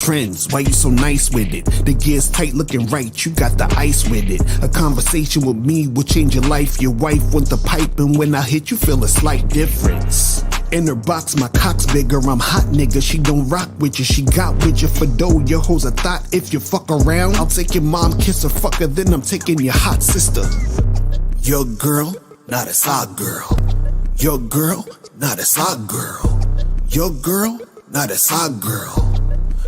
Trends, why you so nice with it? The gear's tight looking right, you got the ice with it. A conversation with me will change your life. Your wife want the pipe, and when I hit you feel a slight difference. In her box, my cock's bigger, I'm hot nigga. She don't rock with you, she got with you for dough. Your hoes a thought, if you fuck around, I'll take your mom, kiss her, fuck her, then I'm taking your hot sister. Your girl, not a side girl. Your girl, not a side girl. Your girl, not a side girl.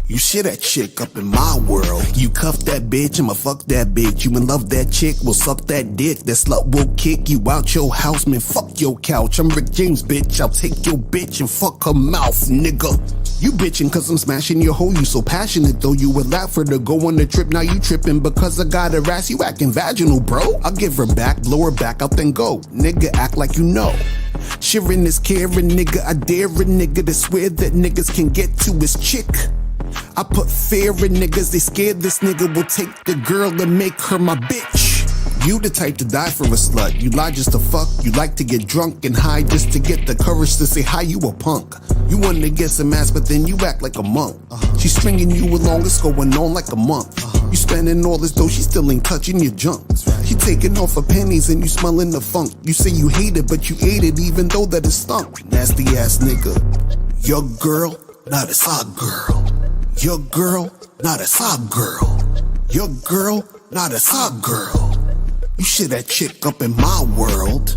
You shit that chick up in my world. You cuff that bitch, I'ma fuck that bitch. You in love that chick, will suck that dick. That slut will kick you out your house, man, fuck your couch. I'm Rick James, bitch, I'll take your bitch and fuck her mouth, nigga. You bitchin' cause I'm smashing your hoe, you so passionate though. You would laugh for her to go on the trip, now you trippin' because I got her ass, you acting vaginal, bro. I'll give her back, blow her back out, then go. Nigga, act like you know. Sharing is caring, nigga, I dare a nigga to swear that niggas can get to his chick. I put fear in niggas, they scared this nigga will take the girl and make her my bitch. You the type to die for a slut, you lie just to fuck. You like to get drunk and high just to get the courage to say hi, you a punk. You want to get some ass but then you act like a monk. She's stringing you along, it's going on like a month. You spending all this dough, she still ain't touching your junk. She taking off her panties and you smelling the funk. You say you hate it but you ate it even though that it stunk. Nasty ass nigga. Your girl, not a side girl. Your girl, not a side girl. Your girl, not a side girl. You shit that chick up in my world.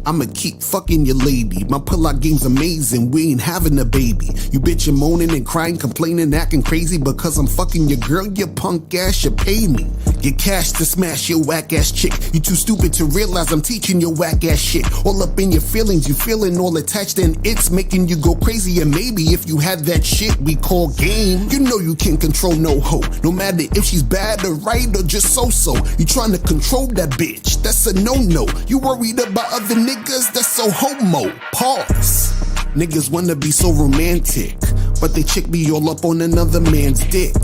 I'ma keep fucking your lady. My pull-out game's amazing, we ain't having a baby. You bitchin' moaning and crying, complaining, acting crazy because I'm fucking your girl, you punk ass, you pay me. Get cash to smash your whack ass chick. You too stupid to realize I'm teaching your whack ass shit. All up in your feelings, you feeling all attached and it's making you go crazy. And maybe if you had that shit we call game, you know you can't control no hoe. No matter if she's bad or right or just so-so. You trying to control that bitch, that's a no-no. You worried about other niggas, that's so homo. Pause. Niggas wanna be so romantic, but they chick be all up on another man's dick.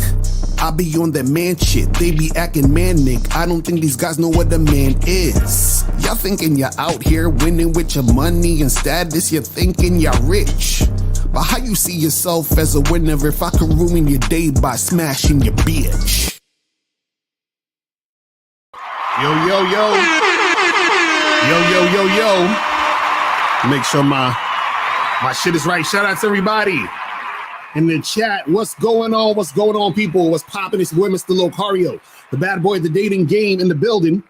I be on that man shit, they be acting manic. I don't think these guys know what a man is. Y'all thinking you're out here winning with your money and status, you're thinking you're rich. But how you see yourself as a winner if I can ruin your day by smashing your bitch? Yo, yo, yo. Yo, yo, yo, yo. Make sure my shit is right. Shout out to everybody in the chat. What's going on? What's going on, people? What's popping? It's boy, Mr. Locario, the bad boy of the dating game in the building.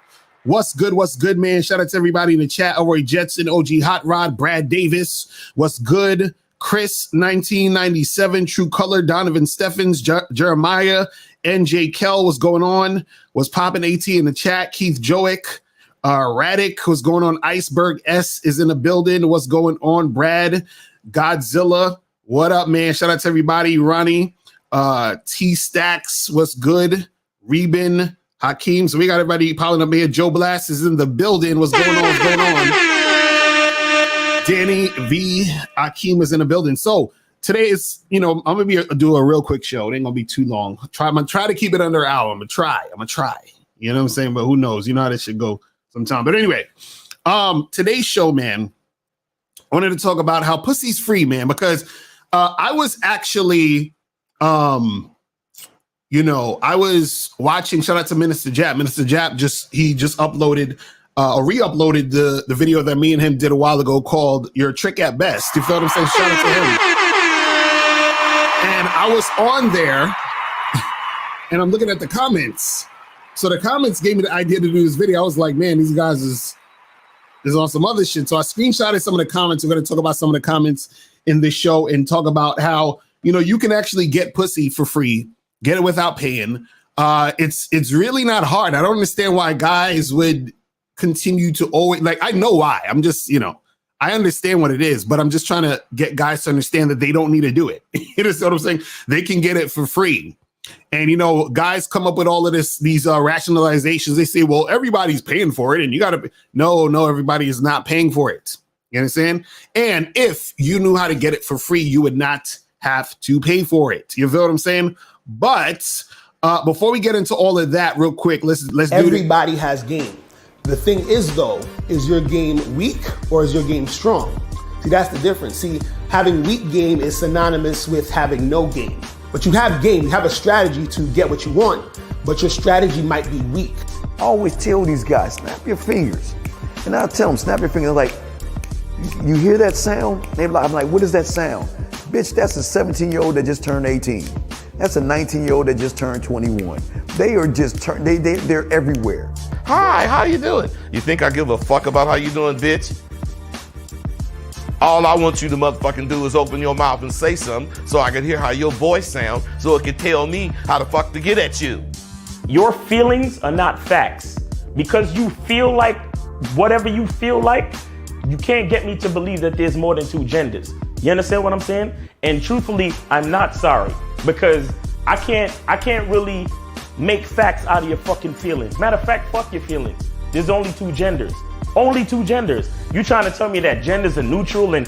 What's good? What's good, man? Shout out to everybody in the chat. Elroy Jetson, OG Hot Rod, Brad Davis. What's good? Chris, 1997, True Color, Donovan Steffens, Jeremiah, NJ Kell. What's going on? What's popping? AT in the chat. Keith Joick. Radic, what's going on? Iceberg S is in the building. What's going on? Brad, Godzilla, what up, man? Shout out to everybody. Ronnie, T Stacks, what's good? Reben, Hakeem. So we got everybody piling up here. Joe Blast is in the building. What's going on? What's going on? Danny V, Hakeem is in the building. So today is, I'm gonna do a real quick show. It ain't gonna be too long. I'm gonna try to keep it under an hour. I'm gonna try. You know what I'm saying? But who knows? You know how this should go sometime. But anyway, today's show, man, I wanted to talk about how pussy's free, man, because I was actually, I was watching, shout out to Minister Jap. Minister Jap just uploaded or re-uploaded the video that me and him did a while ago called You're a Trick at Best. You feel what I'm saying? Shout out to him. And I was on there and I'm looking at the comments. So the comments gave me the idea to do this video. I was like, man, these guys is on some other shit. So I screenshotted some of the comments. We're going to talk about some of the comments in this show and talk about how, you can actually get pussy for free, get it without paying. It's really not hard. I don't understand why guys would continue to always, I know why. I'm just, I understand what it is, but I'm just trying to get guys to understand that they don't need to do it. You know what I'm saying? They can get it for free. And, guys come up with all of these rationalizations. They say, well, everybody's paying for it and you got to. No, everybody is not paying for it. You understand? And if you knew how to get it for free, you would not have to pay for it. You feel what I'm saying? But before we get into all of that real quick, let's do it. Everybody has game. The thing is, though, is your game weak or is your game strong? See, that's the difference. See, having weak game is synonymous with having no game. But you have game, you have a strategy to get what you want, but your strategy might be weak. I always tell these guys, snap your fingers. And I tell them, snap your fingers. Like, you hear that sound? I'm like, what is that sound? Bitch, that's a 17-year-old that just turned 18. That's a 19-year-old that just turned 21. They are just, they're everywhere. Hi, how you doing? You think I give a fuck about how you doing, bitch? All I want you to motherfucking do is open your mouth and say something so I can hear how your voice sounds so it can tell me how the fuck to get at you. Your feelings are not facts. Because you feel like whatever you feel like, you can't get me to believe that there's more than two genders. You understand what I'm saying? And truthfully, I'm not sorry because I can't really make facts out of your fucking feelings. Matter of fact, fuck your feelings. There's only two genders. Only two genders. You trying to tell me that genders are neutral and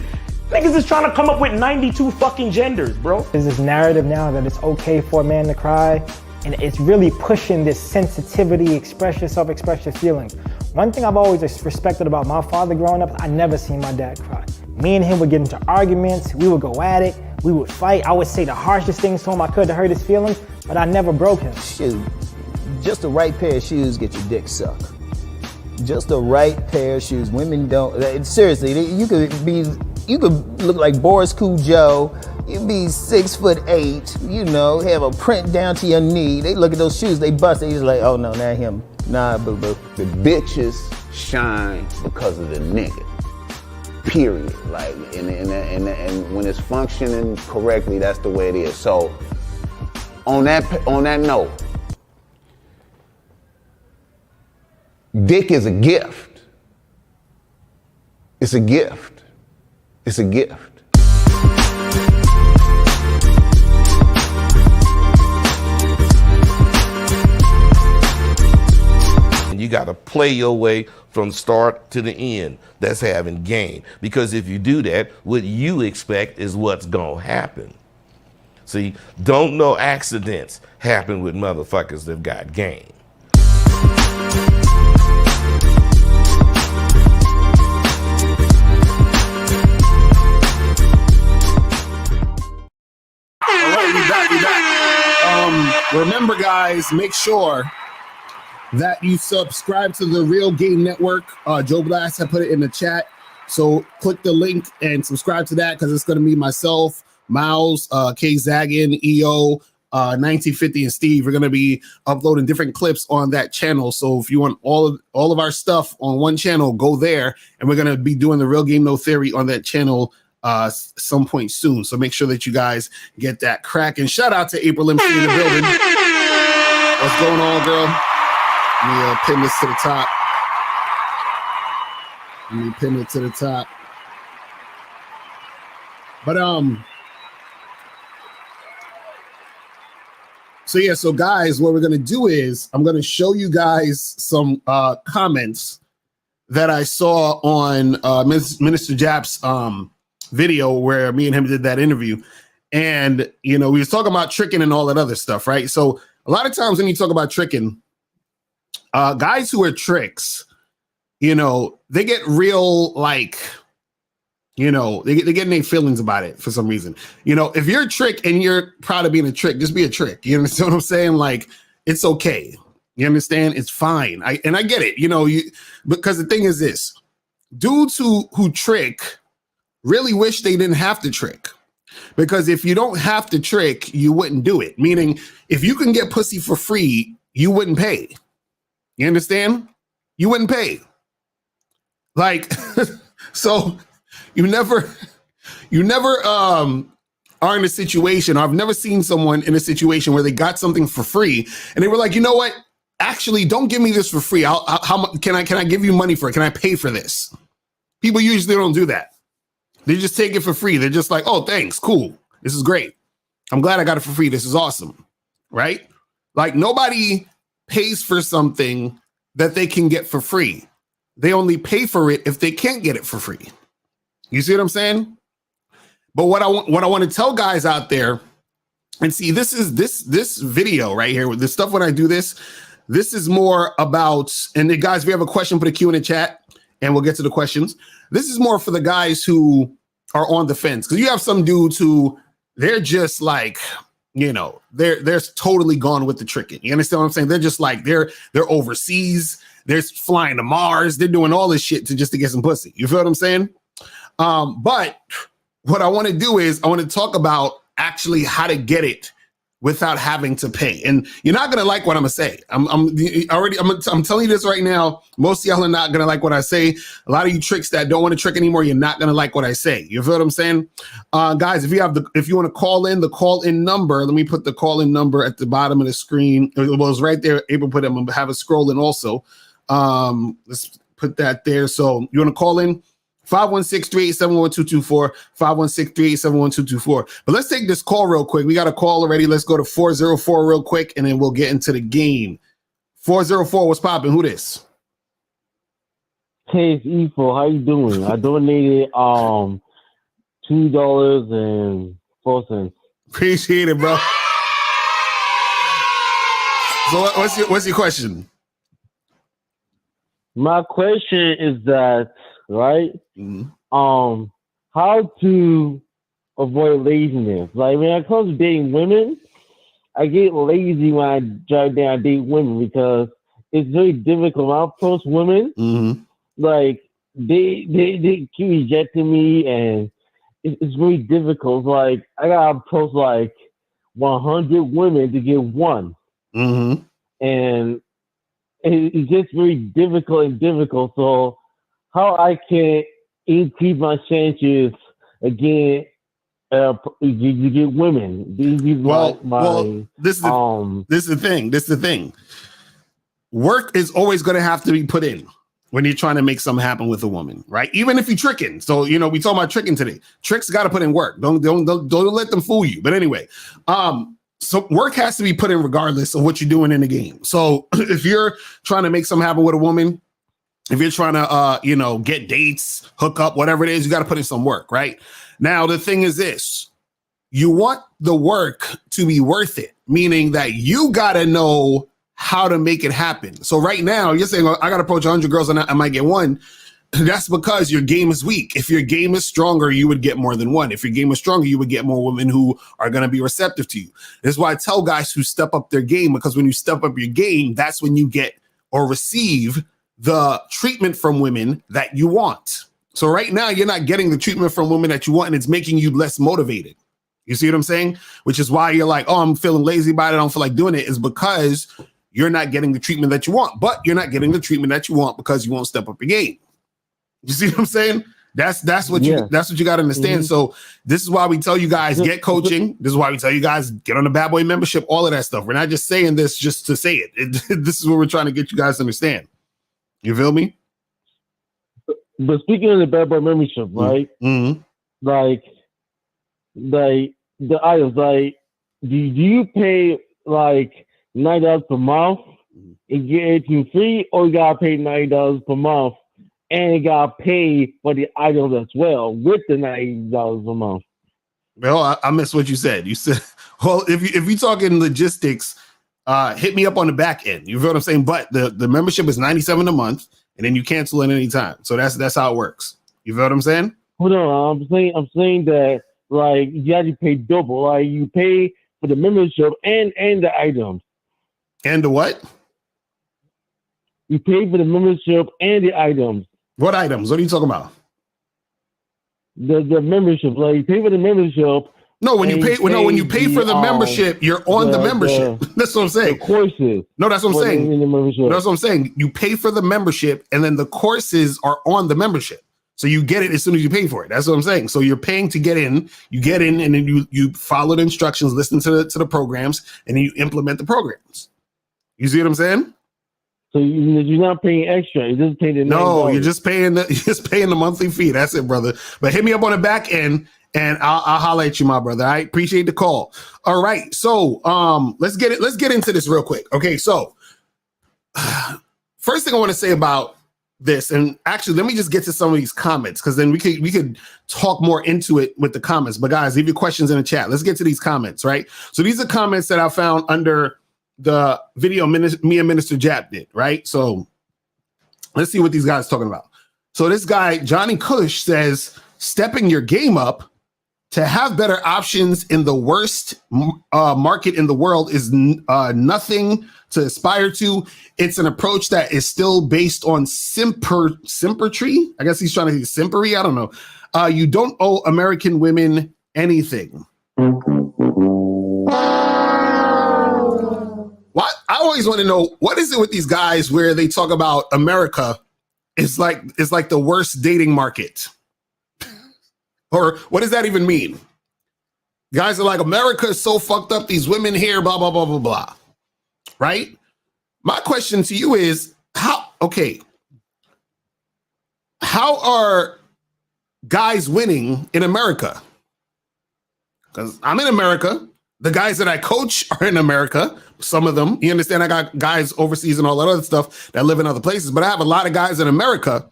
niggas is trying to come up with 92 fucking genders, bro. There's this narrative now that it's okay for a man to cry, and it's really pushing this sensitivity, express yourself, express your feelings. One thing I've always respected about my father growing up, I never seen my dad cry. Me and him would get into arguments, we would go at it, we would fight. I would say the harshest things to him I could to hurt his feelings, but I never broke him. Shoot, just the right pair of shoes get your dick sucked. Just the right pair of shoes. Women don't, seriously, you could look like Boris Cujo, you be 6'8", you know, have a print down to your knee. They look at those shoes, they bust, they just like, oh no, not him. Nah, boo-boo. The bitches shine because of the nigga. Period. Like, and when it's functioning correctly, that's the way it is. So, on that note, dick is a gift. It's a gift. It's a gift. You got to play your way from start to the end. That's having game. Because if you do that, what you expect is what's going to happen. See, don't no accidents happen with motherfuckers that got game. All right, we back. Remember, guys, make sure that you subscribe to the Real Game Network. Joe Blast had put it in the chat. So click the link and subscribe to that because it's going to be myself, Miles, K Zaggin, EO, 1950, and Steve. We're going to be uploading different clips on that channel. So if you want all of our stuff on one channel, go there. And we're going to be doing the Real Game No Theory on that channel some point soon. So make sure that you guys get that crack. And shout out to April MC in the building. What's going on, girl? Let me pin this to the top. Let me pin it to the top. But so yeah, so guys, what we're gonna do is I'm gonna show you guys some comments that I saw on Minister Jap's video where me and him did that interview. And you know, we was talking about tricking and all that other stuff, right? So a lot of times when you talk about tricking, guys who are tricks, you know, they get real, like, you know, they get in their feelings about it for some reason. You know, if you're a trick and you're proud of being a trick, just be a trick. You understand what I'm saying? Like, it's okay. You understand? It's fine. I get it, you know, because the thing is this, dudes who trick really wish they didn't have to trick. Because if you don't have to trick, you wouldn't do it. Meaning, if you can get pussy for free, you wouldn't pay. You understand? You wouldn't pay. Like, so you never are in a situation, or I've never seen someone in a situation where they got something for free and they were like, you know what? Actually, don't give me this for free. How can I give you money for it? Can I pay for this? People usually don't do that. They just take it for free. They're just like, oh, thanks. Cool. This is great. I'm glad I got it for free. This is awesome. Right? Like, nobody pays for something that they can get for free. They only pay for it if they can't get it for free. You see what I'm saying? But what I want to tell guys out there, and see, this video right here with this stuff. When I do this is more about, and the guys, if you have a question, put a Q in the chat and we'll get to the questions. This is more for the guys who are on the fence, because you have some dudes who they're just like, you know, they're totally gone with the tricking. You understand what I'm saying? They're just like they're overseas. They're flying to Mars. They're doing all this shit to get some pussy. You feel what I'm saying? But what I want to do is I want to talk about actually how to get it without having to pay. And you're not gonna like what I'm gonna say. I'm telling you this right now. Most of y'all are not gonna like what I say. A lot of you tricks that don't want to trick anymore, you're not gonna like what I say. You feel what I'm saying? Guys, if you want to call in, the call-in number, let me put the call-in number at the bottom of the screen. Well, it's right there. Able to put it, I'm gonna have it scrolling also. Let's put that there. So you want to call in 516-387-1224, 516-387-1224. But let's take this call real quick. We got a call already. Let's go to 404 real quick, and then we'll get into the game. 404, what's popping? Who this? Hey, it's Efo. How you doing? I donated $2.04. Appreciate it, bro. So what's your question? My question is that, right? Mm-hmm. How to avoid laziness? Like when it comes to dating women, I get lazy when I drive down and date women because it's very difficult. When I approach women, like they keep rejecting me, and it's very difficult. Like I gotta approach like 100 women to get one, and it's just very difficult. So how I can increase my chances again you get women. This is the thing. Work is always going to have to be put in when you're trying to make something happen with a woman, right? Even if you're tricking. So, you know, we talking about tricking today. Tricks got to put in work. Don't let them fool you. But anyway, so work has to be put in regardless of what you're doing in the game. So if you're trying to make something happen with a woman, if you're trying to, get dates, hook up, whatever it is, you got to put in some work, right? Now, the thing is this, you want the work to be worth it, meaning that you got to know how to make it happen. So right now you're saying, I got to approach 100 girls and I might get one. That's because your game is weak. If your game is stronger, you would get more than one. If your game is stronger, you would get more women who are going to be receptive to you. This is why I tell guys who step up their game, because when you step up your game, that's when you get or receive the treatment from women that you want. So right now you're not getting the treatment from women that you want, and it's making you less motivated. You see what I'm saying? Which is why you're like, oh, I'm feeling lazy about it. I don't feel like doing it. Is because you're not getting the treatment that you want, but you're not getting the treatment that you want because you won't step up your game. You see what I'm saying? That's what you got to understand. So this is why we tell you guys, get coaching. This is why we tell you guys, get on the Bad Boy membership, all of that stuff. We're not just saying this just to say it. This is what we're trying to get you guys to understand. You feel me? But speaking of the Bad Boy membership, right? Like the items, like do you pay like $90 per month and get everything free, or you gotta pay $90 per month and you gotta pay for the items as well with the $90 a month? Well, I missed what you said. You said, well, if you're talking logistics, hit me up on the back end. You feel what I'm saying? But the membership is $97 a month, and then you cancel it any time. So that's how it works. You feel what I'm saying? Hold on, I'm saying that like you have to pay double. Like you pay for the membership and the items. And the what? You pay for the membership and the items. What items? What are you talking about? The membership. Like you pay for the membership. No, when you pay for the membership, you're on the membership. That's what I'm saying. The courses. No, that's what I'm saying. That's what I'm saying. You pay for the membership, and then the courses are on the membership. So you get it as soon as you pay for it. That's what I'm saying. So you're paying to get in. You get in, and then you follow the instructions, listen to the programs, and then you implement the programs. You see what I'm saying? So you're not paying extra. You're just paying the $9. No, you're just paying the monthly fee. That's it, brother. But hit me up on the back end, and I'll holler at you, my brother. I appreciate the call. All right, so let's get into this real quick. Okay, so first thing I want to say about this, and actually let me just get to some of these comments, because then we could talk more into it with the comments. But guys, leave your questions in the chat. Let's get to these comments, right? So these are comments that I found under the video me and Minister Jap did, right? So let's see what these guys are talking about. So this guy, Johnny Cush, says, stepping your game up To have better options in the worst market in the world is nothing to aspire to. It's an approach that is still based on simpertry. I guess he's trying to say simpery. I don't know. You don't owe American women anything. What I always want to know, what is it with these guys where they talk about America is like the worst dating market? Or what does that even mean? Guys are like, America is so fucked up, these women here, blah, blah, blah, blah, blah. Right? My question to you is, how are guys winning in America? Because I'm in America. The guys that I coach are in America. Some of them, you understand, I got guys overseas and all that other stuff that live in other places, but I have a lot of guys in America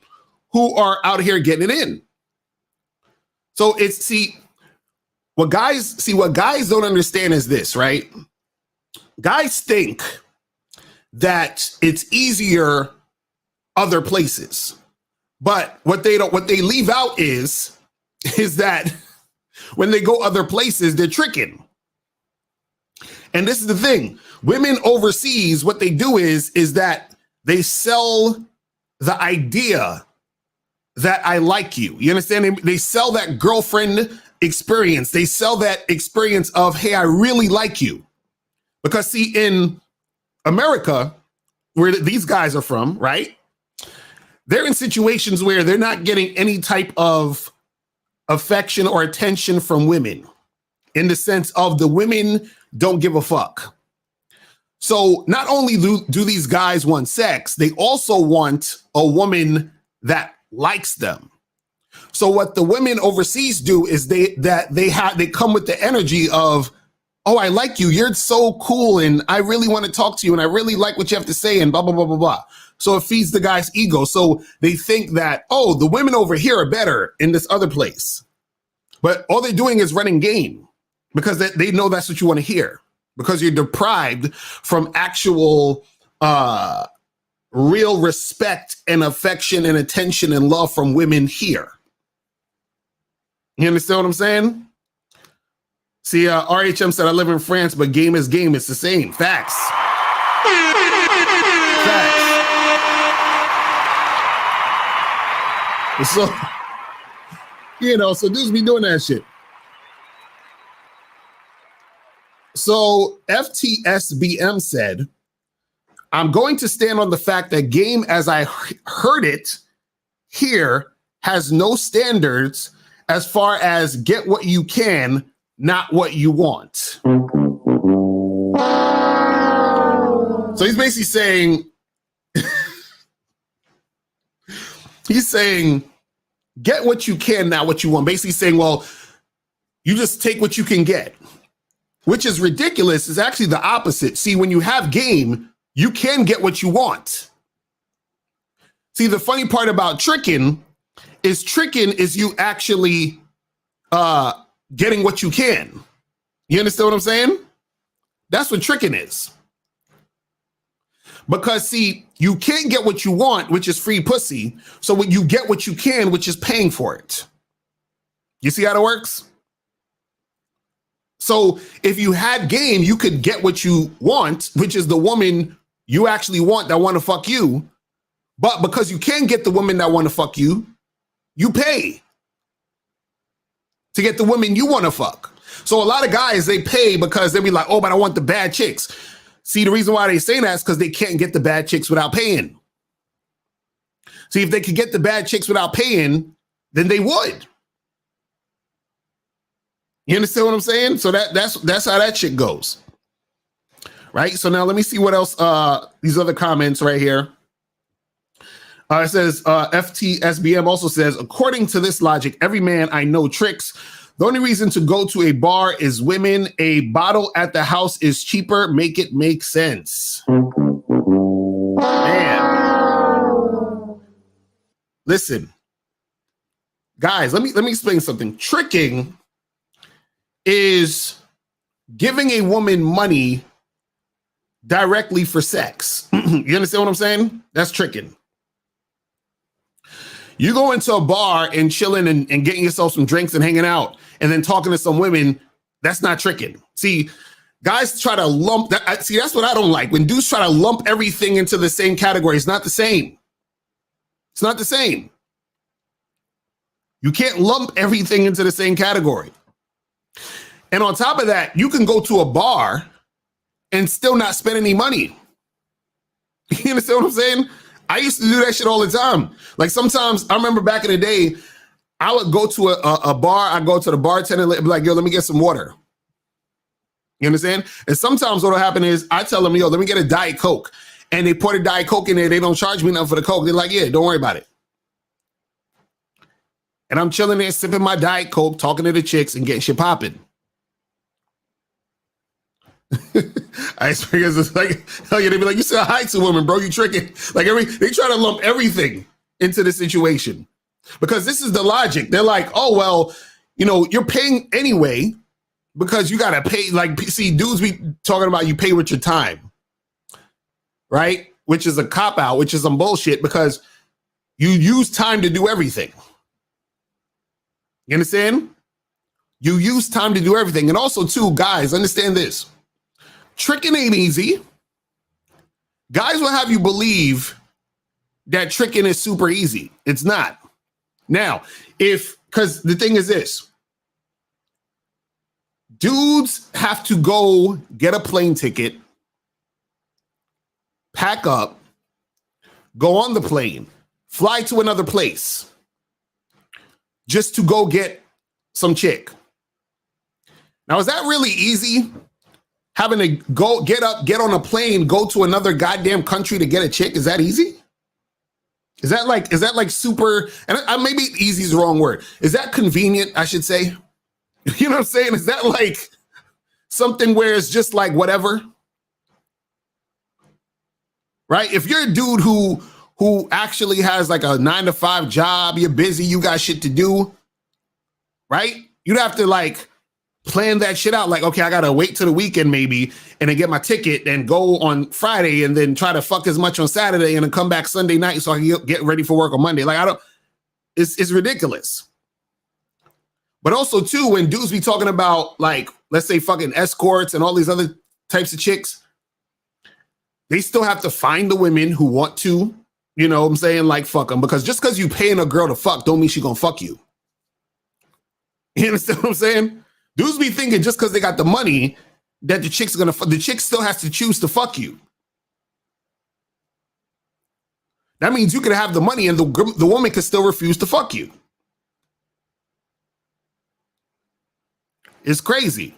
who are out here getting it in. So what guys don't understand is this, right? Guys think that it's easier other places. But what they leave out is that when they go other places, they're tricking. And this is the thing. Women overseas, what they do is that they sell the idea that I like you. You understand? They sell that girlfriend experience. They sell that experience of, hey, I really like you. Because see, in America, where these guys are from, right? They're in situations where they're not getting any type of affection or attention from women, in the sense of the women don't give a fuck. So not only do these guys want sex, they also want a woman that likes them. So what the women overseas do is they come with the energy of, oh, I like you. You're so cool. And I really want to talk to you. And I really like what you have to say and blah, blah, blah, blah, blah. So it feeds the guy's ego. So they think that, oh, the women over here are better in this other place. But all they're doing is running game because they know that's what you want to hear, because you're deprived from actual real respect and affection and attention and love from women here. You understand what I'm saying? See, RHM said, I live in France, but game is game. It's the same. Facts. Facts. So, so dudes be doing that shit. So FTSBM said, I'm going to stand on the fact that game as I heard it here has no standards as far as get what you can, not what you want. So he's basically saying, get what you can, not what you want. Basically saying, well, you just take what you can get, which is ridiculous. It's actually the opposite. See, when you have game, you can get what you want. See, the funny part about tricking is you actually getting what you can. You understand what I'm saying? That's what tricking is. Because see, you can't get what you want, which is free pussy. So when you get what you can, which is paying for it. You see how it works? So if you had game, you could get what you want, which is the woman you actually want that want to fuck you. But because you can't get the woman that want to fuck you, you pay to get the women you want to fuck. So a lot of guys, they pay because they be like, oh, but I want the bad chicks. See, the reason why they say that is because they can't get the bad chicks without paying. See, if they could get the bad chicks without paying, then they would. You understand what I'm saying? So that's how that shit goes. Right? So now let me see what else, these other comments right here. It says, FTSBM also says, according to this logic, every man I know tricks. The only reason to go to a bar is women. A bottle at the house is cheaper. Make it make sense. Man. Listen, guys, let me explain something. Tricking is giving a woman money directly for sex. You understand what I'm saying? That's tricking. You go into a bar and chilling and getting yourself some drinks and hanging out and then talking to some women, that's not tricking. See, guys try to lump that. See, that's what I don't like. When dudes try to lump everything into the same category, it's not the same. It's not the same. You can't lump everything into the same category. And on top of that, you can go to a bar and still not spend any money. You understand what I'm saying? I used to do that shit all the time. Like sometimes, I remember back in the day, I would go to a bar, I'd go to the bartender and be like, yo, let me get some water. You understand? And sometimes what'll happen is I tell them, yo, let me get a Diet Coke. And they pour the Diet Coke in there, they don't charge me nothing for the Coke. They're like, yeah, don't worry about it. And I'm chilling there, sipping my Diet Coke, talking to the chicks and getting shit popping. I experience it's like, hell yeah, they be like, you said hi to women, bro, you tricking. Like they try to lump everything into the situation. Because this is the logic. They're like, oh, well, you know, you're paying anyway because you got to pay. Like, see, dudes be talking about you pay with your time, right? Which is a cop-out, which is some bullshit because you use time to do everything. You understand? You use time to do everything. And also, too, guys, understand this. Tricking ain't easy. Guys will have you believe that tricking is super easy. It's not. Now, because the thing is this, dudes have to go get a plane ticket, pack up, go on the plane, fly to another place just to go get some chick. Now, is that really easy? Having to go get up, get on a plane, go to another goddamn country to get a chick? Is that easy? Is that like super, and maybe easy is the wrong word. Is that convenient, I should say? You know what I'm saying? Is that like something where it's just like whatever? Right? If you're a dude who actually has like a 9-to-5 job, you're busy, you got shit to do, right? You'd have to like plan that shit out. Like, okay, I gotta wait till the weekend maybe and then get my ticket and go on Friday and then try to fuck as much on Saturday and then come back Sunday night so I can get ready for work on Monday. Like, it's ridiculous. But also too, when dudes be talking about like, let's say fucking escorts and all these other types of chicks, they still have to find the women who want to, you know what I'm saying? Like, fuck them. Because just because you paying a girl to fuck don't mean she gonna fuck you. You understand what I'm saying? Dudes be thinking just because they got the money that the chick's gonna the chick still has to choose to fuck you. That means you could have the money and the woman could still refuse to fuck you. It's crazy.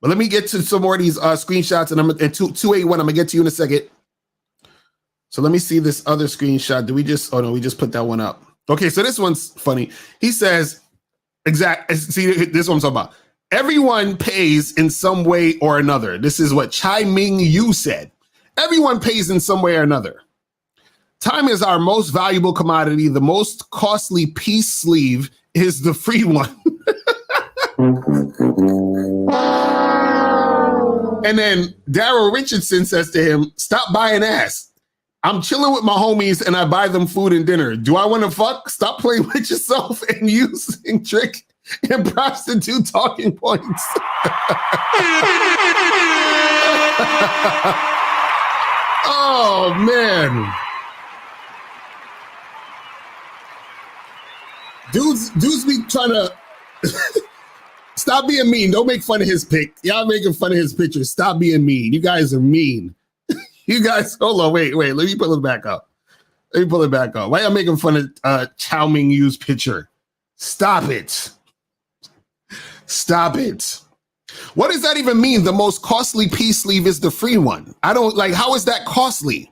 But let me get to some more of these screenshots and 281. I'm gonna get to you in a second. So let me see this other screenshot. We just put that one up. Okay, so this one's funny. He says, see, this one I'm talking about. Everyone pays in some way or another. This is what Chai Ming Yu said. Everyone pays in some way or another. Time is our most valuable commodity. The most costly peace sleeve is the free one. And then Daryl Richardson says to him, stop buying ass. I'm chilling with my homies and I buy them food and dinner. Do I want to fuck? Stop playing with yourself and using trick and prostitute talking points. Oh, man. Dudes be trying to stop being mean. Don't make fun of his pic. Y'all making fun of his picture. Stop being mean. You guys are mean. You guys, hold on, wait. Let me pull it back up. Why y'all making fun of Chow Ming Yu's picture? Stop it. What does that even mean? The most costly peace sleeve is the free one. I don't like, how is that costly?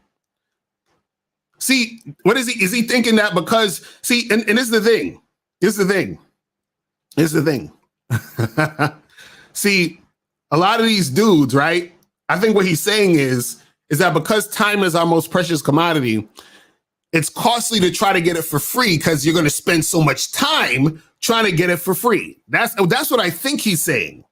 See, what is he? Is he thinking that because, see, and this is the thing. See, a lot of these dudes, right? I think what he's saying is that because time is our most precious commodity, it's costly to try to get it for free because you're going to spend so much time trying to get it for free. That's what I think he's saying.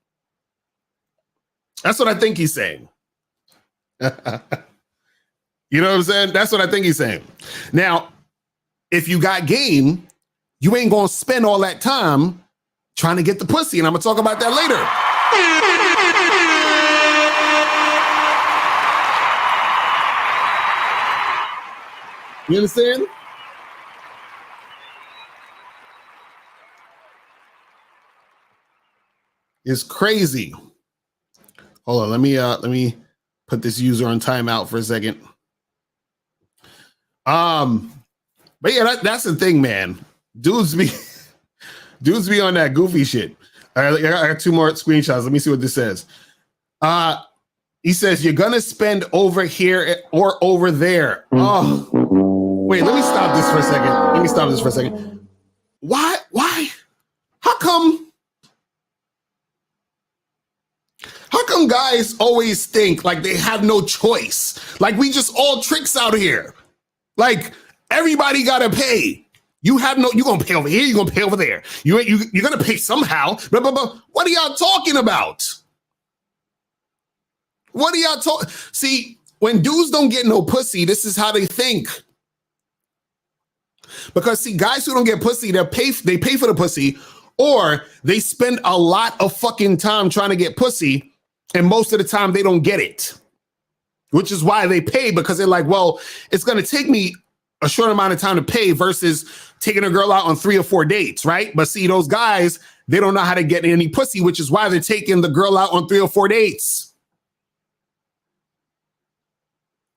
You know what I'm saying? That's what I think he's saying. Now, if you got game, you ain't gonna spend all that time trying to get the pussy, and I'm gonna talk about that later. You understand? It's crazy. Hold on, let me put this user on timeout for a second. But yeah, that's the thing, man. Dudes be on that goofy shit. All right, I got two more screenshots. Let me see what this says. He says you're gonna spend over here or over there. Oh, wait, let me stop this for a second. Why? How come guys always think like they have no choice? Like we just all tricks out here. Like everybody gotta pay. You're gonna pay over here, you're gonna pay over there. You're gonna pay somehow. Blah, blah, blah. What are y'all talking about? What are y'all talking? See, when dudes don't get no pussy, this is how they think. Because see, guys who don't get pussy, they pay for the pussy, or they spend a lot of fucking time trying to get pussy, and most of the time they don't get it. Which is why they pay, because they're like, well, it's gonna take me a short amount of time to pay versus taking a girl out on 3 or 4 dates, right? But see, those guys, they don't know how to get any pussy, which is why they're taking the girl out on 3 or 4 dates.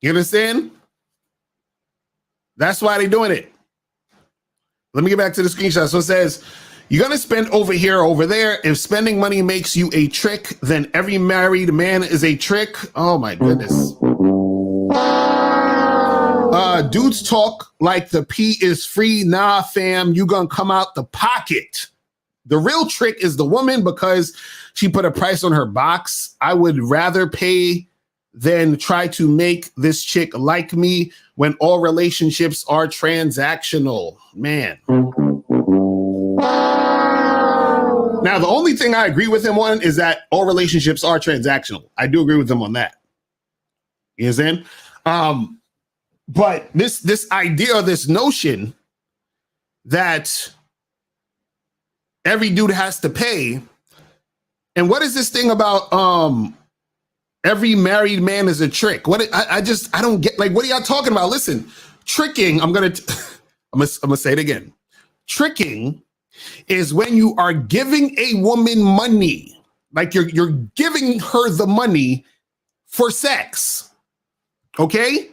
You understand? That's why they're doing it. Let me get back to the screenshot. So it says, you're going to spend over here, over there. If spending money makes you a trick, then every married man is a trick. Oh my goodness. Dudes talk like the pee is free. Nah, fam, you gonna come out the pocket. The real trick is the woman because she put a price on her box. I would rather pay than try to make this chick like me when all relationships are transactional. Man. Now, the only thing I agree with him on is that all relationships are transactional. I do agree with him on that. You know what I'm saying? But this idea, this notion that every dude has to pay, and what is this thing about every married man is a trick? I don't get, like, what are y'all talking about? Listen, tricking, I'm gonna say it again. Tricking is when you are giving a woman money, like you're giving her the money for sex. Okay?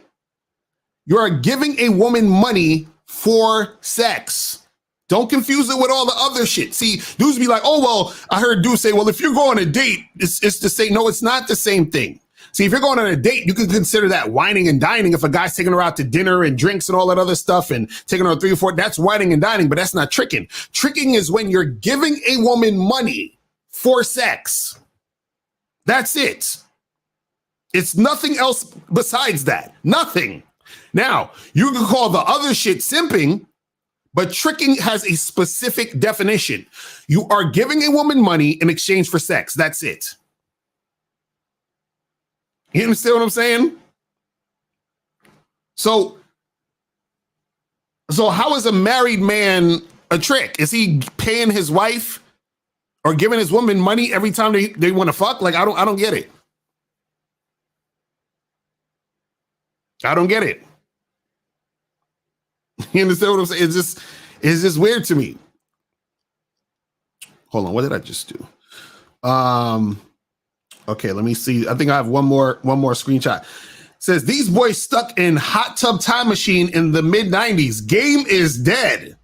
You are giving a woman money for sex. Don't confuse it with all the other shit. See, dudes be like, oh, well, I heard dudes say, well, if you're going on a date, it's the same. No, it's not the same thing. See, if you're going on a date, you can consider that whining and dining. If a guy's taking her out to dinner and drinks and all that other stuff and taking her on 3 or 4, that's whining and dining, but that's not tricking. Tricking is when you're giving a woman money for sex. That's it. It's nothing else besides that. Nothing. Now, you can call the other shit simping, but tricking has a specific definition. You are giving a woman money in exchange for sex. That's it. You understand what I'm saying? So how is a married man a trick? Is he paying his wife or giving his woman money every time they want to fuck? Like, I don't get it. I don't get it. You understand what I'm saying? It's just weird to me. Hold on, what did I just do? Okay, let me see. I think I have one more screenshot. It says these boys stuck in hot tub time machine in the mid 90s. Game is dead.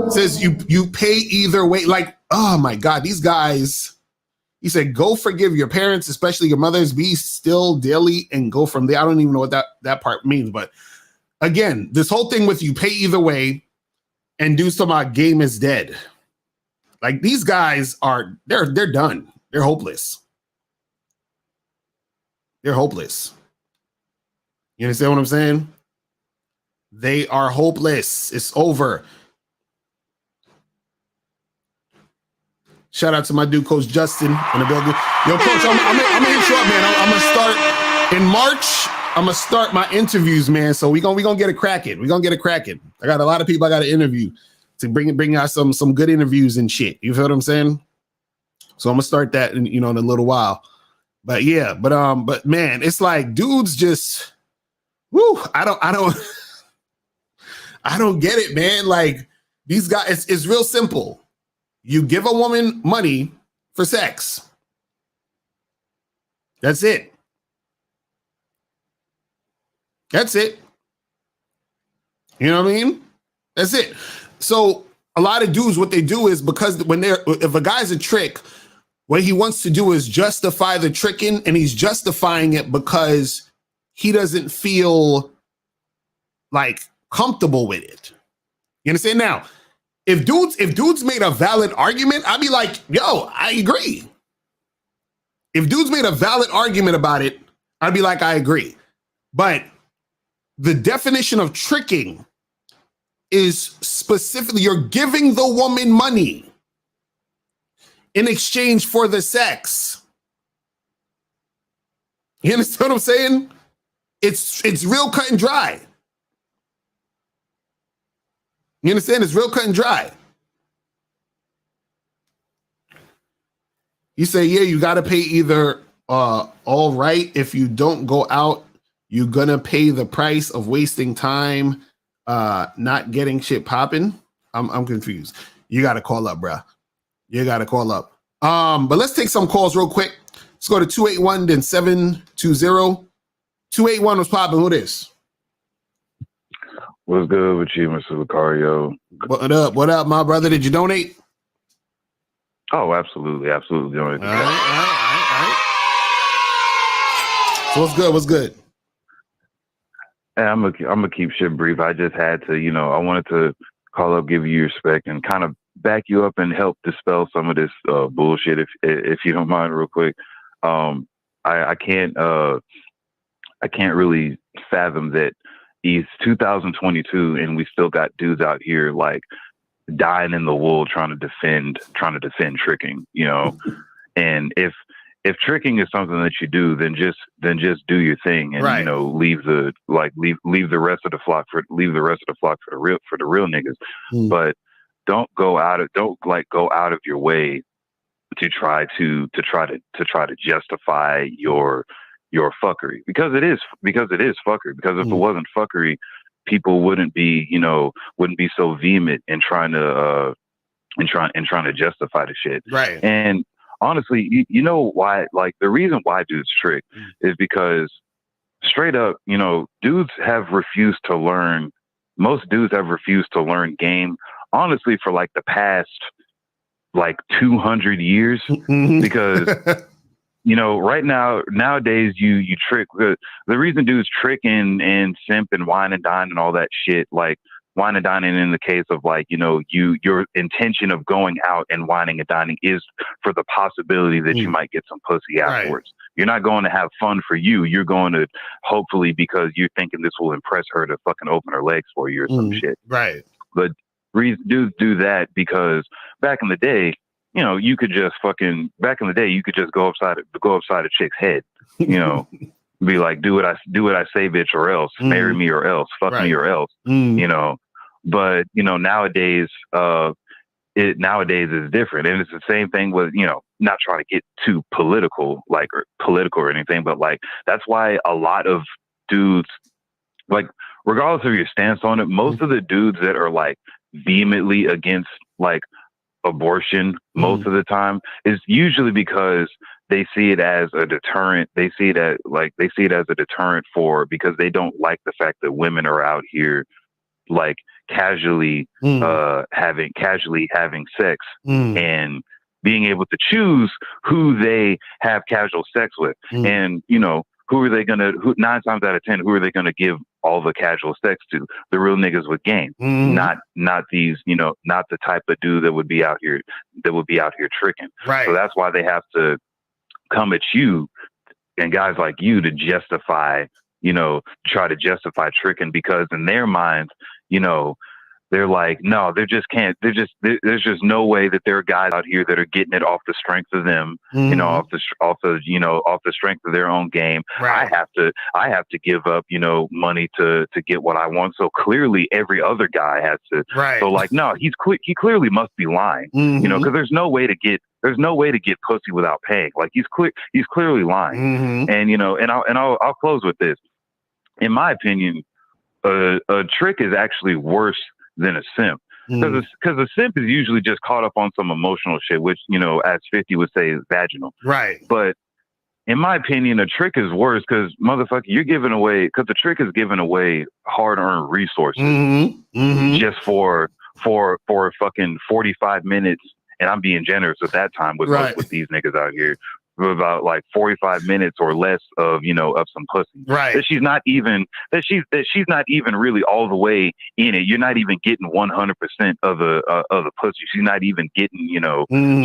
It says you pay either way. Like, oh my God, these guys. He said, go forgive your parents, especially your mothers, be still daily and go from there. I don't even know what that part means. But again, this whole thing with you pay either way and do some game is dead. Like these guys they're done. They're hopeless. They're hopeless. You understand what I'm saying? They are hopeless. It's over. Shout out to my dude, Coach Justin, in the building. Yo, Coach, I'm gonna hit you up, man. I'm gonna start in March. I'm gonna start my interviews, man. So we gonna get it cracking. We gonna get it cracking. I got a lot of people I got to interview to bring out some good interviews and shit. You feel what I'm saying? So I'm gonna start that in a little while. But yeah, but man, it's like dudes just, whoo. I don't get it, man. Like these guys, it's real simple. You give a woman money for sex. That's it. That's it. You know what I mean? That's it. So a lot of dudes, what they do is because if a guy's a trick, what he wants to do is justify the tricking, and he's justifying it because he doesn't feel like comfortable with it. You understand? Now, if dudes made a valid argument, I'd be like, yo, I agree. If dudes made a valid argument about it, I'd be like, I agree. But the definition of tricking is specifically you're giving the woman money in exchange for the sex. You understand what I'm saying? It's real cut and dry. You understand? It's real cut and dry. You say, yeah, you got to pay either all right. If you don't go out, you're going to pay the price of wasting time, not getting shit popping. I'm confused. You got to call up, bruh. You got to call up. But let's take some calls real quick. Let's go to 281, then 720. 281 was popping. Who this? What's good with you, Mr. Locario? What up? What up, my brother? Did you donate? Oh, absolutely. Absolutely. All right. So what's good? What's good? Hey, I'm gonna keep shit brief. I just had to, I wanted to call up, give you your respect, and kind of back you up and help dispel some of this bullshit, if you don't mind, real quick. I can't really fathom that it's 2022 and we still got dudes out here like dying in the wool trying to defend tricking, and if tricking is something that you do, then just do your thing and right. Leave the rest of the flock for the real niggas. But don't go out of your way to try to justify your fuckery, because it is fuckery. Because if it wasn't fuckery, people wouldn't be so vehement in trying to justify the shit. Right. And honestly, you know why? Like the reason why dudes trick is because straight up, dudes have refused to learn. Most dudes have refused to learn game, honestly, for like the past 200 years, because. Right nowadays, you trick. The reason dudes trick and simp and wine and dine and all that shit, like wine and dining in the case of your intention of going out and whining and dining is for the possibility that you might get some pussy afterwards. Right. You're not going to have fun for you. You're going to hopefully because you're thinking this will impress her to fucking open her legs for you or some shit. Right. But dudes do that because back in the day, you could just go upside a chick's head, be like, do what I say, bitch, or else marry me, or else fuck me, or else, But nowadays, nowadays is different, and it's the same thing with not trying to get too political or anything, but like that's why a lot of dudes, like regardless of your stance on it, most of the dudes that are like vehemently against like abortion most of the time is usually because they see it as a deterrent. They see it as a deterrent because they don't like the fact that women are out here like casually having sex and being able to choose who they have casual sex with. And who are they gonna 9 times out of 10 who are they gonna give all the casual sex to? The real niggas with game, not these, not the type of dude that would be out here tricking. Right. So that's why they have to come at you and guys like you to justify, try to justify tricking, because in their minds, they're like, no, they just can't. There's just no way that there are guys out here that are getting it off the strength of them, off the strength of their own game. Right. I have to give up, money to get what I want. So clearly every other guy has to. Right. So like, no, he clearly must be lying, because there's no way to get pussy without paying. Like he's clearly lying. And, and I'll close with this. In my opinion, a trick is actually worse than a simp, because a simp is usually just caught up on some emotional shit, which, as 50 would say, is vaginal. Right. But in my opinion, a trick is worse because motherfucker, you're giving away, because the trick is giving away hard-earned resources just for fucking 45 minutes. And I'm being generous at that time with these niggas out here. About like 45 minutes or less of some pussy. Right. That she's not even really all the way in it. You're not even getting 100% of the pussy. She's not even getting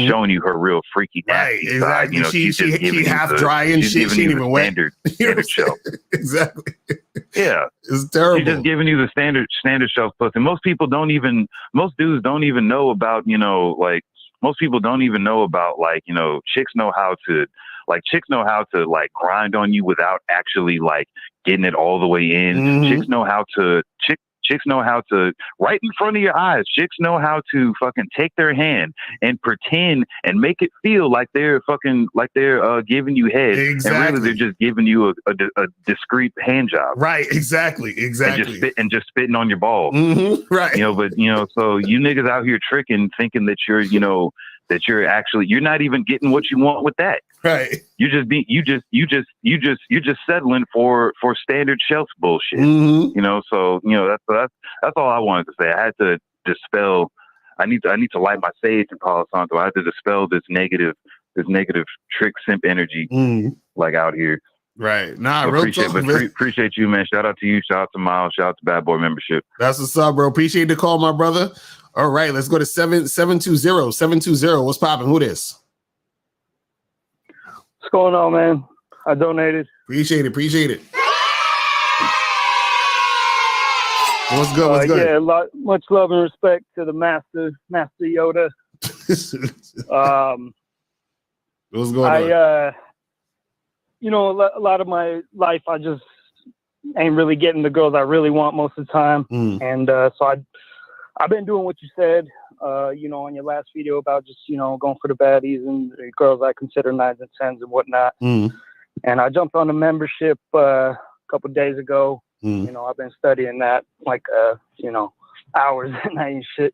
showing you her real freaky nasty side. Exactly. She half dry and shit. She ain't even wet. Standard shelf. Exactly. Yeah, it's terrible. She's just giving you the standard shelf pussy. Most dudes don't even know about most people don't even know about chicks know how to grind on you without actually getting it all the way in. Chicks know how to right in front of your eyes. Chicks know how to fucking take their hand and pretend and make it feel like they're giving you head. Exactly. And really they're just giving you a discreet hand job. Right. Exactly. And just spitting on your balls. Right. So you niggas out here tricking, thinking that you're not even getting what you want with that. Right. You're just settling for standard shelf bullshit. So that's all I wanted to say. I had to dispel. I need to light my sage and Palo Santo. I had to dispel this negative trick simp energy out here. Right. Nah, so real appreciate you, man. Shout out to you. Shout out to Miles. Shout out to Bad Boy membership. That's what's up, bro. Appreciate the call, my brother. All right, let's go to 720. What's popping? Who this? What's going on, man? I donated. Appreciate it. What's good? Yeah, much love and respect to the master Yoda. What's going on? A lot of my life, I just ain't really getting the girls I really want most of the time. And so I've been doing what you said, on your last video about just, going for the baddies and the girls I consider 9s and 10s and whatnot. And I jumped on the membership a couple of days ago. I've been studying that hours and night and shit.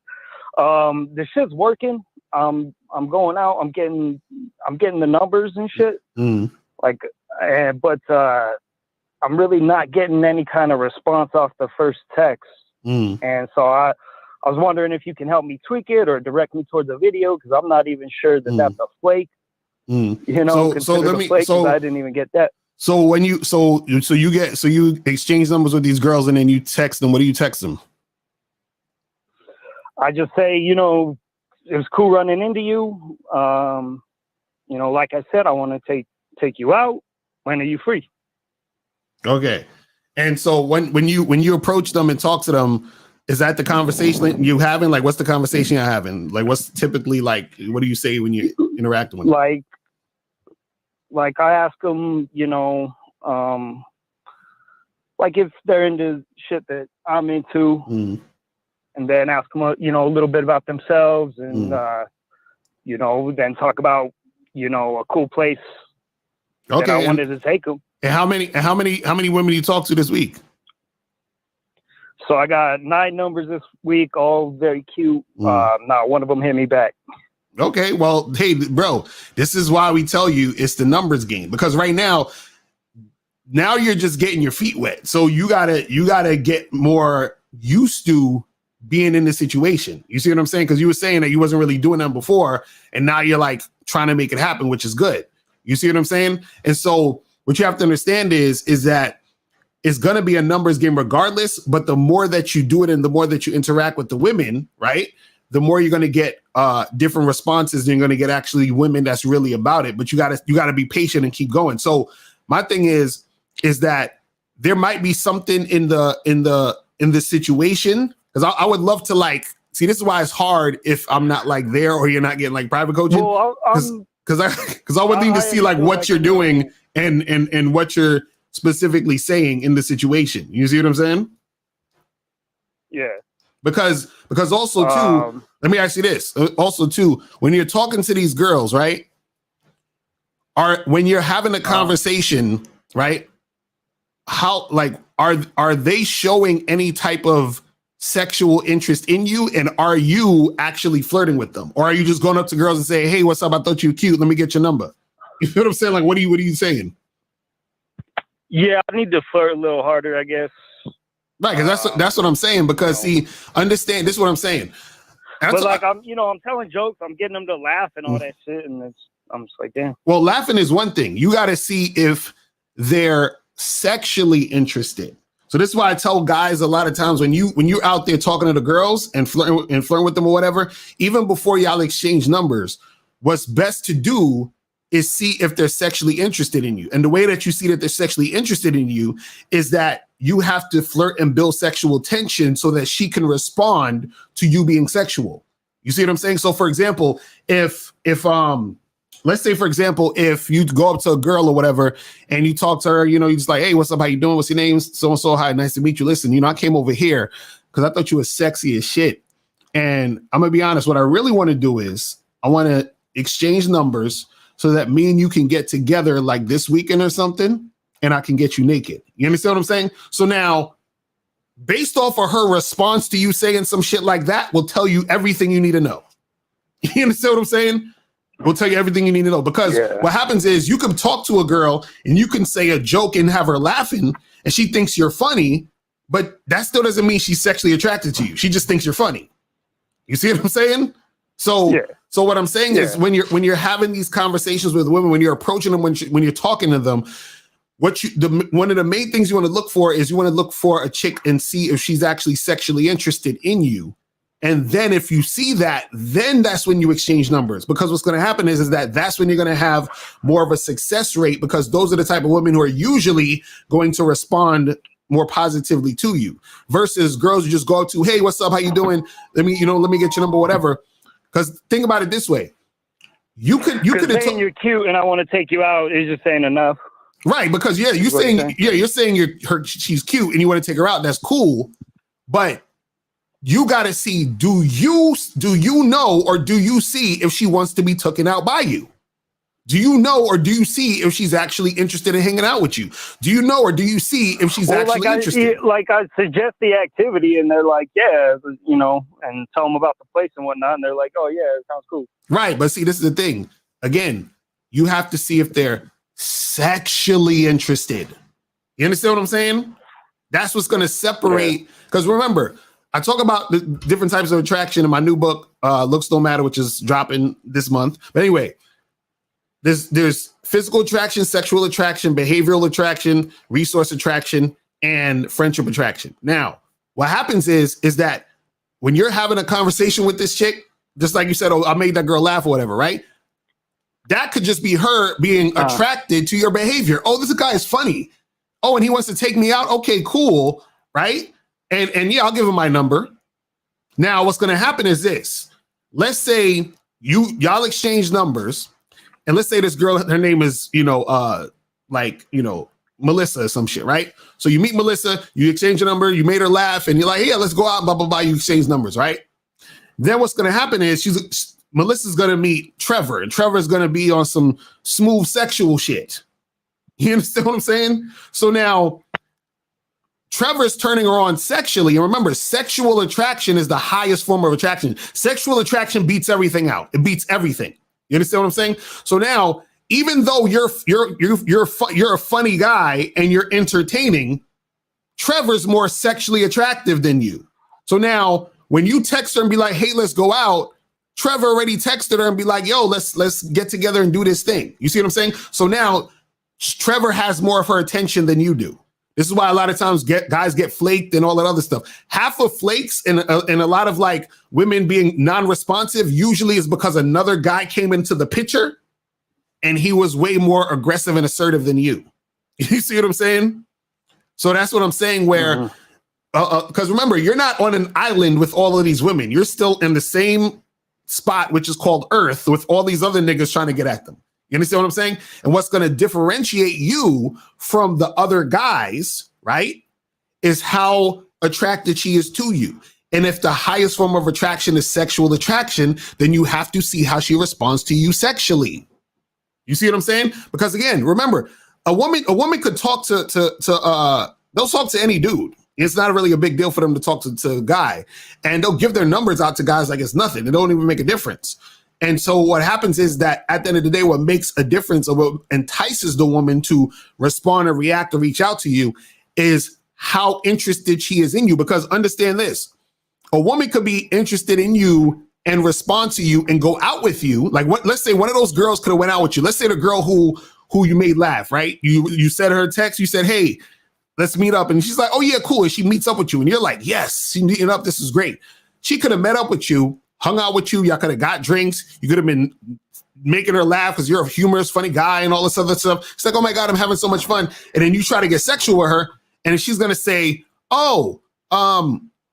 The shit's working. I'm going out. I'm getting the numbers and shit. But I'm really not getting any kind of response off the first text. And so I was wondering if you can help me tweak it or direct me towards a video, because I'm not even sure that that's a flake. So I didn't even get that. So when you you exchange numbers with these girls and then you text them. What do you text them? I just say, it was cool running into you. Like I said, I want to take you out. When are you free? Okay. And so when you approach them and talk to them, is that the conversation you having? Like, what's the conversation you're having? Like, what's typically what do you say when you interact with them? Like I ask them, if they're into shit that I'm into, and then ask them, a little bit about themselves, and then talk about, a cool place that I wanted to take them. And how many women you talk to this week? So I got 9 numbers this week, all very cute. Not one of them hit me back. Okay, well, hey, bro, this is why we tell you it's the numbers game, because right now you're just getting your feet wet. So you gotta get more used to being in this situation. You see what I'm saying? Because you were saying that you wasn't really doing them before, and now you're trying to make it happen, which is good. You see what I'm saying? And so what you have to understand is that it's going to be a numbers game regardless, but the more that you do it and the more that you interact with the women, right, the more you're going to get different responses, and you're going to get actually women that's really about it. But you got to be patient and keep going. So my thing is that there might be something in the situation, Because I would love to like see. This is why it's hard if I'm not like there or you're not getting like private coaching. Because I would need to see like what you're doing and what you're specifically saying in the situation. You see what I'm saying? Yeah. Because also too, let me ask you this. Also too, when you're talking to these girls, right? When you're having a conversation, right? How like are they showing any type of sexual interest in you, and are you actually flirting with them, or are you just going up to girls and say, "Hey, what's up? I thought you were cute. Let me get your number." You know what I'm saying? Like, what are you saying? Yeah, I need to flirt a little harder, I guess. Right, because that's what I'm saying. Because see, understand this is what I'm saying. But like I'm telling jokes, I'm getting them to laugh and all that shit, and I'm just like, damn. Well, laughing is one thing. You got to see if they're sexually interested. So this is why I tell guys a lot of times when you're out there talking to the girls and flirting with them or whatever, even before y'all exchange numbers, what's best to do is see if they're sexually interested in you. And the way that you see that they're sexually interested in you is that you have to flirt and build sexual tension so that she can respond to you being sexual. You see what I'm saying? So for example, if let's say, for example, if you go up to a girl or whatever and you talk to her, you know, you're just like, "Hey, what's up? How you doing? What's your name? So-and-so. Hi, nice to meet you. Listen, you know, I came over here because I thought you were sexy as shit. And I'm going to be honest, what I really want to do is I want to exchange numbers so that me and you can get together like this weekend or something, and I can get you naked." You understand what I'm saying? So now, based off of her response to you saying some shit like that will tell you everything you need to know. You understand what I'm saying? We'll tell you everything you need to know, because what happens is you can talk to a girl and you can say a joke and have her laughing and she thinks you're funny, but that still doesn't mean she's sexually attracted to you. She just thinks you're funny. You see what I'm saying? So what I'm saying is when you're having these conversations with women, when you're approaching them, when you're talking to them, one of the main things you want to look for is you want to look for a chick and see if she's actually sexually interested in you. And then if you see that, then that's when you exchange numbers, because what's going to happen is that's when you're going to have more of a success rate, because those are the type of women who are usually going to respond more positively to you versus girls who just go up to, "Hey, what's up? How you doing? Let me get your number," whatever. Because think about it this way. You could saying you're cute and I want to take you out is just saying enough. Right, because you're saying she's cute and you want to take her out. That's cool, but you got to see, do you know, or do you see if she wants to be taken out by you? Do you know, or do you see if she's actually interested in hanging out with you? Do you know, or do you see if she's actually interested? I suggest the activity and they're like, yeah, you know, and tell them about the place and whatnot. And they're like, "Oh yeah, it sounds cool." Right. But see, this is the thing. Again, you have to see if they're sexually interested. You understand what I'm saying? That's what's going to separate. Because remember, I talk about the different types of attraction in my new book, Looks Don't Matter, which is dropping this month. But anyway, there's physical attraction, sexual attraction, behavioral attraction, resource attraction, and friendship attraction. Now, what happens is that when you're having a conversation with this chick, just like you said, "Oh, I made that girl laugh," or whatever, right? That could just be her being attracted to your behavior. "Oh, this guy is funny. Oh, and he wants to take me out. Okay, cool, right? And yeah, I'll give him my number." Now, what's going to happen is this. Let's say y'all exchange numbers, and let's say this girl, her name is, Melissa or some shit, right? So you meet Melissa, you exchange a number, you made her laugh, and you're like, "Yeah, let's go out, blah, blah, blah." You exchange numbers, right? Then what's going to happen is Melissa's going to meet Trevor, and Trevor's going to be on some smooth sexual shit. You understand what I'm saying? So now Trevor's turning her on sexually. And remember, sexual attraction is the highest form of attraction. Sexual attraction beats everything out. It beats everything. You understand what I'm saying? So now, even though you're a funny guy and you're entertaining, Trevor's more sexually attractive than you. So now, when you text her and be like, "Hey, let's go out," Trevor already texted her and be like, "Yo, let's get together and do this thing." You see what I'm saying? So now, Trevor has more of her attention than you do. This is why a lot of times guys get flaked and all that other stuff. Half of flakes and a lot of like women being non-responsive usually is because another guy came into the picture and he was way more aggressive and assertive than you. You see what I'm saying? So that's what I'm saying, where because remember, you're not on an island with all of these women. You're still in the same spot, which is called Earth, with all these other niggas trying to get at them. You understand what I'm saying? And what's going to differentiate you from the other guys, right, is how attracted she is to you. And if the highest form of attraction is sexual attraction, then you have to see how she responds to you sexually. You see what I'm saying? Because again, remember, a woman could talk they'll talk to any dude. It's not really a big deal for them to talk to a guy. And they'll give their numbers out to guys like it's nothing. It don't even make a difference. And so what happens is that at the end of the day, what makes a difference or what entices the woman to respond or react or reach out to you is how interested she is in you. Because understand this, a woman could be interested in you and respond to you and go out with you. Like let's say one of those girls could have went out with you. Let's say the girl who you made laugh, right? You sent her a text, you said, hey, let's meet up. And she's like, oh yeah, cool. And she meets up with you. And you're like, yes, she's meeting up. This is great. She could have met up with you, hung out with you. Y'all could have got drinks. You could have been making her laugh because you're a humorous, funny guy and all this other stuff. It's like, oh my God, I'm having so much fun. And then you try to get sexual with her. And she's going to say, oh,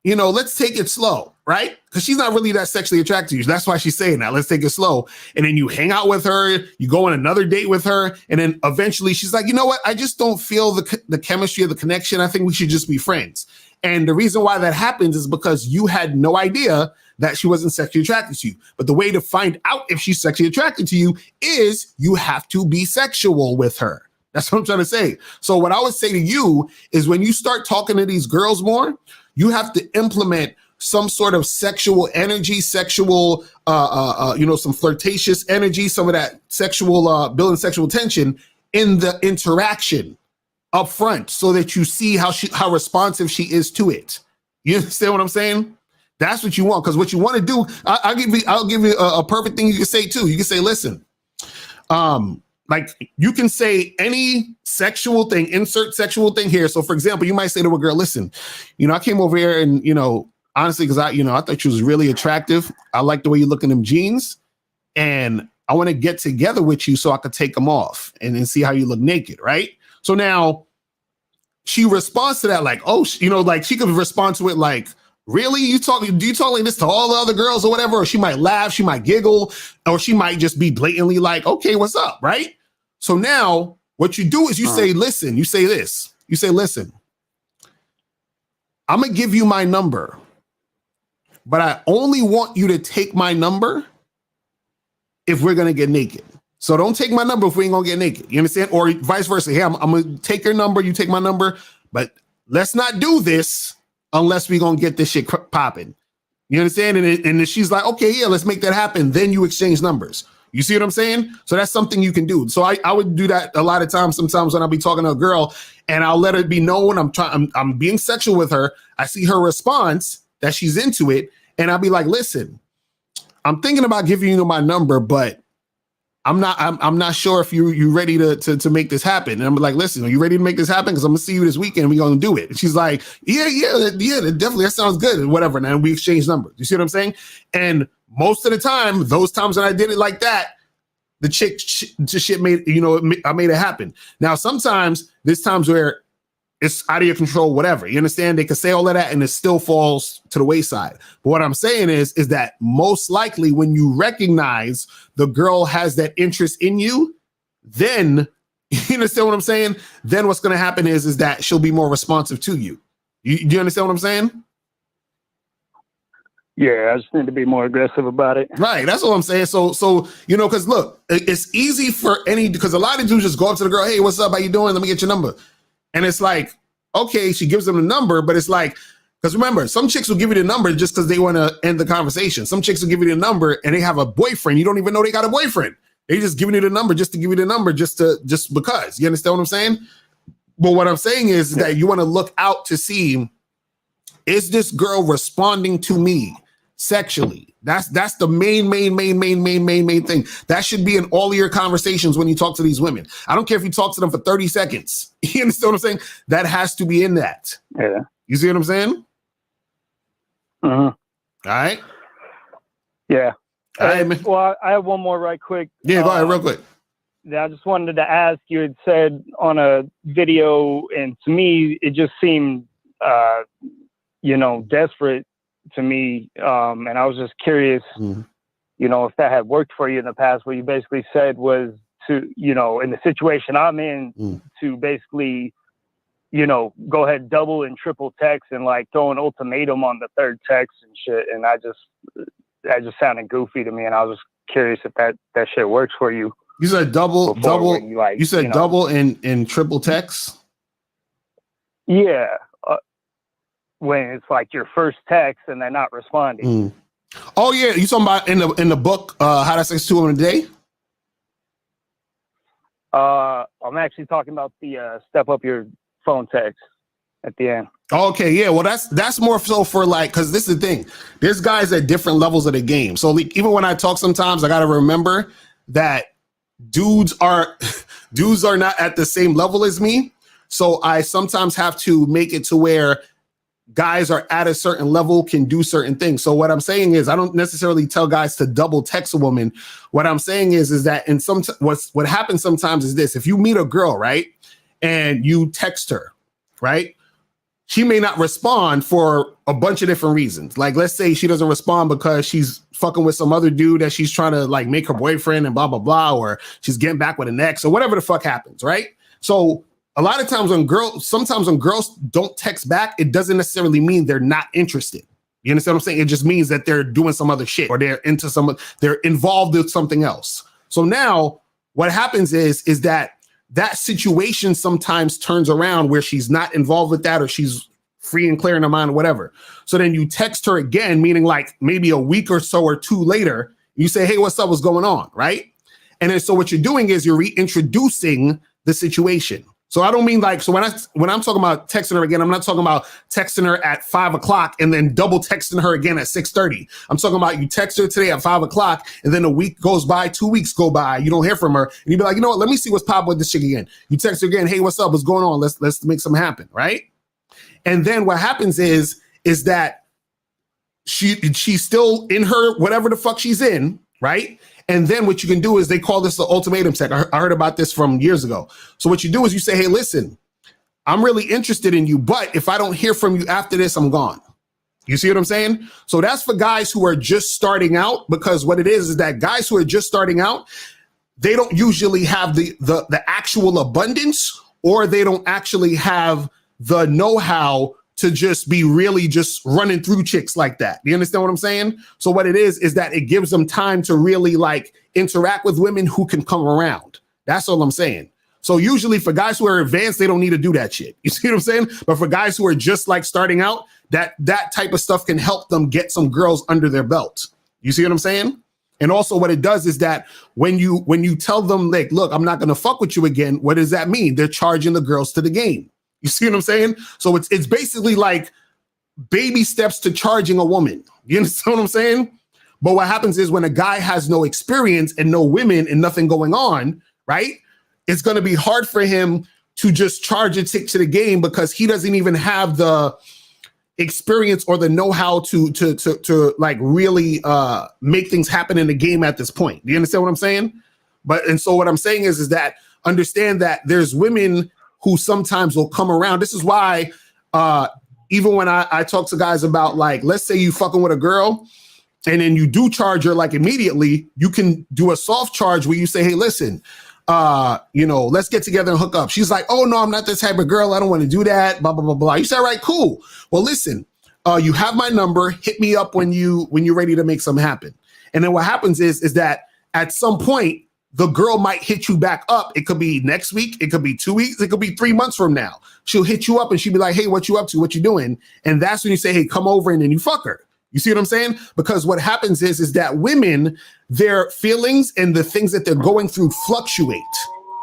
let's take it slow, right? Because she's not really that sexually attracted to you. That's why she's saying that. Let's take it slow. And then you hang out with her. You go on another date with her. And then eventually she's like, you know what? I just don't feel the chemistry of the connection. I think we should just be friends. And the reason why that happens is because you had no idea that she wasn't sexually attracted to you. But the way to find out if she's sexually attracted to you is you have to be sexual with her. That's what I'm trying to say. So what I would say to you is when you start talking to these girls more, you have to implement some sort of sexual energy, sexual, some flirtatious energy, some of that sexual, building sexual tension in the interaction up front so that you see how responsive she is to it. You understand what I'm saying? That's what you want. Because what you want to do, I'll give you a perfect thing you can say too. You can say, listen, like you can say any sexual thing, insert sexual thing here. So for example, you might say to a girl, listen, I came over here and, honestly, because I thought you was really attractive. I like the way you look in them jeans and I want to get together with you so I could take them off and then see how you look naked. Right. So now she responds to that like, oh, like she could respond to it like, really? Do you talk like this to all the other girls or whatever? Or she might laugh, she might giggle, or she might just be blatantly like, okay, what's up? Right. So now what you do is you say, listen, you say this, you say, listen, I'm going to give you my number, but I only want you to take my number if we're going to get naked. So don't take my number if we ain't going to get naked. You understand? Or vice versa. Hey, I'm going to take your number. You take my number, but let's not do this unless we're going to get this shit popping. You understand? And then she's like, okay, yeah, let's make that happen. Then you exchange numbers. You see what I'm saying? So that's something you can do. So I would do that a lot of times. Sometimes when I'll be talking to a girl and I'll let it be known I'm being sexual with her. I see her response that she's into it. And I'll be like, listen, I'm thinking about giving you my number, but I'm not sure if you ready to make this happen. And I'm like, listen, are you ready to make this happen? Because I'm gonna see you this weekend. We're gonna do it. And she's like, yeah, definitely. That sounds good. And whatever. And then we exchange numbers. You see what I'm saying? And most of the time, those times that I did it like that, the chick shit made, I made it happen. Now, sometimes there's times where it's out of your control, whatever. You understand? They can say all of that and it still falls to the wayside. But what I'm saying is that most likely when you recognize the girl has that interest in you, then, you understand what I'm saying? Then what's going to happen is that she'll be more responsive to you. Do you understand what I'm saying? Yeah, I just need to be more aggressive about it. Right, that's what I'm saying. So because look, it's easy for because a lot of dudes just go up to the girl, hey, what's up? How you doing? Let me get your number. And it's like, okay, she gives them the number, but it's like, because remember, some chicks will give you the number just because they want to end the conversation. Some chicks will give you the number and they have a boyfriend. You don't even know they got a boyfriend. They just giving you the number just to give you the number just because. You understand what I'm saying? But what I'm saying is that you want to look out to see, is this girl responding to me sexually? That's the main thing. That should be in all of your conversations when you talk to these women. I don't care if you talk to them for 30 seconds. You understand what I'm saying? That has to be in that. Yeah. You see what I'm saying? Uh-huh. All right. Yeah. All right, man. Well, I have one more right quick. Yeah, go ahead real quick. I just wanted to ask, you had said on a video, and to me, it just seemed desperate to me. And I was just curious, if that had worked for you in the past. What you basically said was to, in the situation I'm in, to basically, go ahead, double and triple text and like throw an ultimatum on the third text and shit. And that just sounded goofy to me. And I was just curious if that shit works for you. You said double. You said double and triple text. Yeah. When it's like your first text and they're not responding. Oh yeah. You talking about in the book, How to Sex 2 Women a Day? I'm actually talking about the step up your phone text at the end. Okay, yeah. Well, that's more so for like, because this is the thing. There's guys at different levels of the game. So like, even when I talk, sometimes I gotta remember that dudes are not at the same level as me. So I sometimes have to make it to where guys are at a certain level, can do certain things. So what I'm saying is, I don't necessarily tell guys to double text a woman. What I'm saying is that what happens sometimes is this: if you meet a girl, right, and you text her, right, she may not respond for a bunch of different reasons. Like, let's say she doesn't respond because she's fucking with some other dude that she's trying to like make her boyfriend and blah, blah, blah, or she's getting back with an ex or whatever the fuck happens, right? So a lot of times sometimes when girls don't text back, it doesn't necessarily mean they're not interested. You understand what I'm saying? It just means that they're doing some other shit or they're involved with something else. So now what happens is that situation sometimes turns around where she's not involved with that, or she's free and clear in her mind or whatever. So then you text her again, meaning like maybe a week or so or two later, you say, hey, what's up? What's going on? Right. And then so what you're doing is you're reintroducing the situation. So I don't mean like, so when I'm talking about texting her again, I'm not talking about texting her at 5:00 and then double texting her again at 6:30. I'm talking about you text her today at 5:00 and then a week goes by, 2 weeks go by, you don't hear from her, and you be like, you know what, let me see what's popping with this chick again. You text her again, hey, what's up? What's going on? Let's make something happen, right? And then what happens is that she's still in her whatever the fuck she's in, right? And then what you can do is they call this the ultimatum text. I heard about this from years ago. So what you do is you say, hey, listen, I'm really interested in you, but if I don't hear from you after this, I'm gone. You see what I'm saying? So that's for guys who are just starting out, because what it is that guys who are just starting out, they don't usually have the actual abundance, or they don't actually have the know-how to just be really just running through chicks like that. You understand what I'm saying? So what it is that it gives them time to really like interact with women who can come around. That's all I'm saying. So usually for guys who are advanced, they don't need to do that shit. You see what I'm saying? But for guys who are just like starting out, that type of stuff can help them get some girls under their belt. You see what I'm saying? And also what it does is that when you tell them like, look, I'm not going to fuck with you again, what does that mean? They're charging the girls to the game. You see what I'm saying? So it's basically like baby steps to charging a woman. You understand what I'm saying? But what happens is when a guy has no experience and no women and nothing going on, right? It's going to be hard for him to just charge a chick to the game because he doesn't even have the experience or the know-how to like really make things happen in the game at this point. Do you understand what I'm saying? And so what I'm saying is that understand that there's women who sometimes will come around. This is why even when I talk to guys about like, let's say you fucking with a girl and then you do charge her like immediately, you can do a soft charge where you say, hey, listen, let's get together and hook up. She's like, oh no, I'm not this type of girl. I don't want to do that. Blah, blah, blah, blah. You say, all right, cool. Well, listen, you have my number. Hit me up when you're ready to make something happen. And then what happens is that at some point, the girl might hit you back up. It could be next week. It could be 2 weeks. It could be 3 months from now. She'll hit you up and she'll be like, hey, what you up to? What you doing? And that's when you say, hey, come over, and then you fuck her. You see what I'm saying? Because what happens is that women, their feelings and the things that they're going through fluctuate.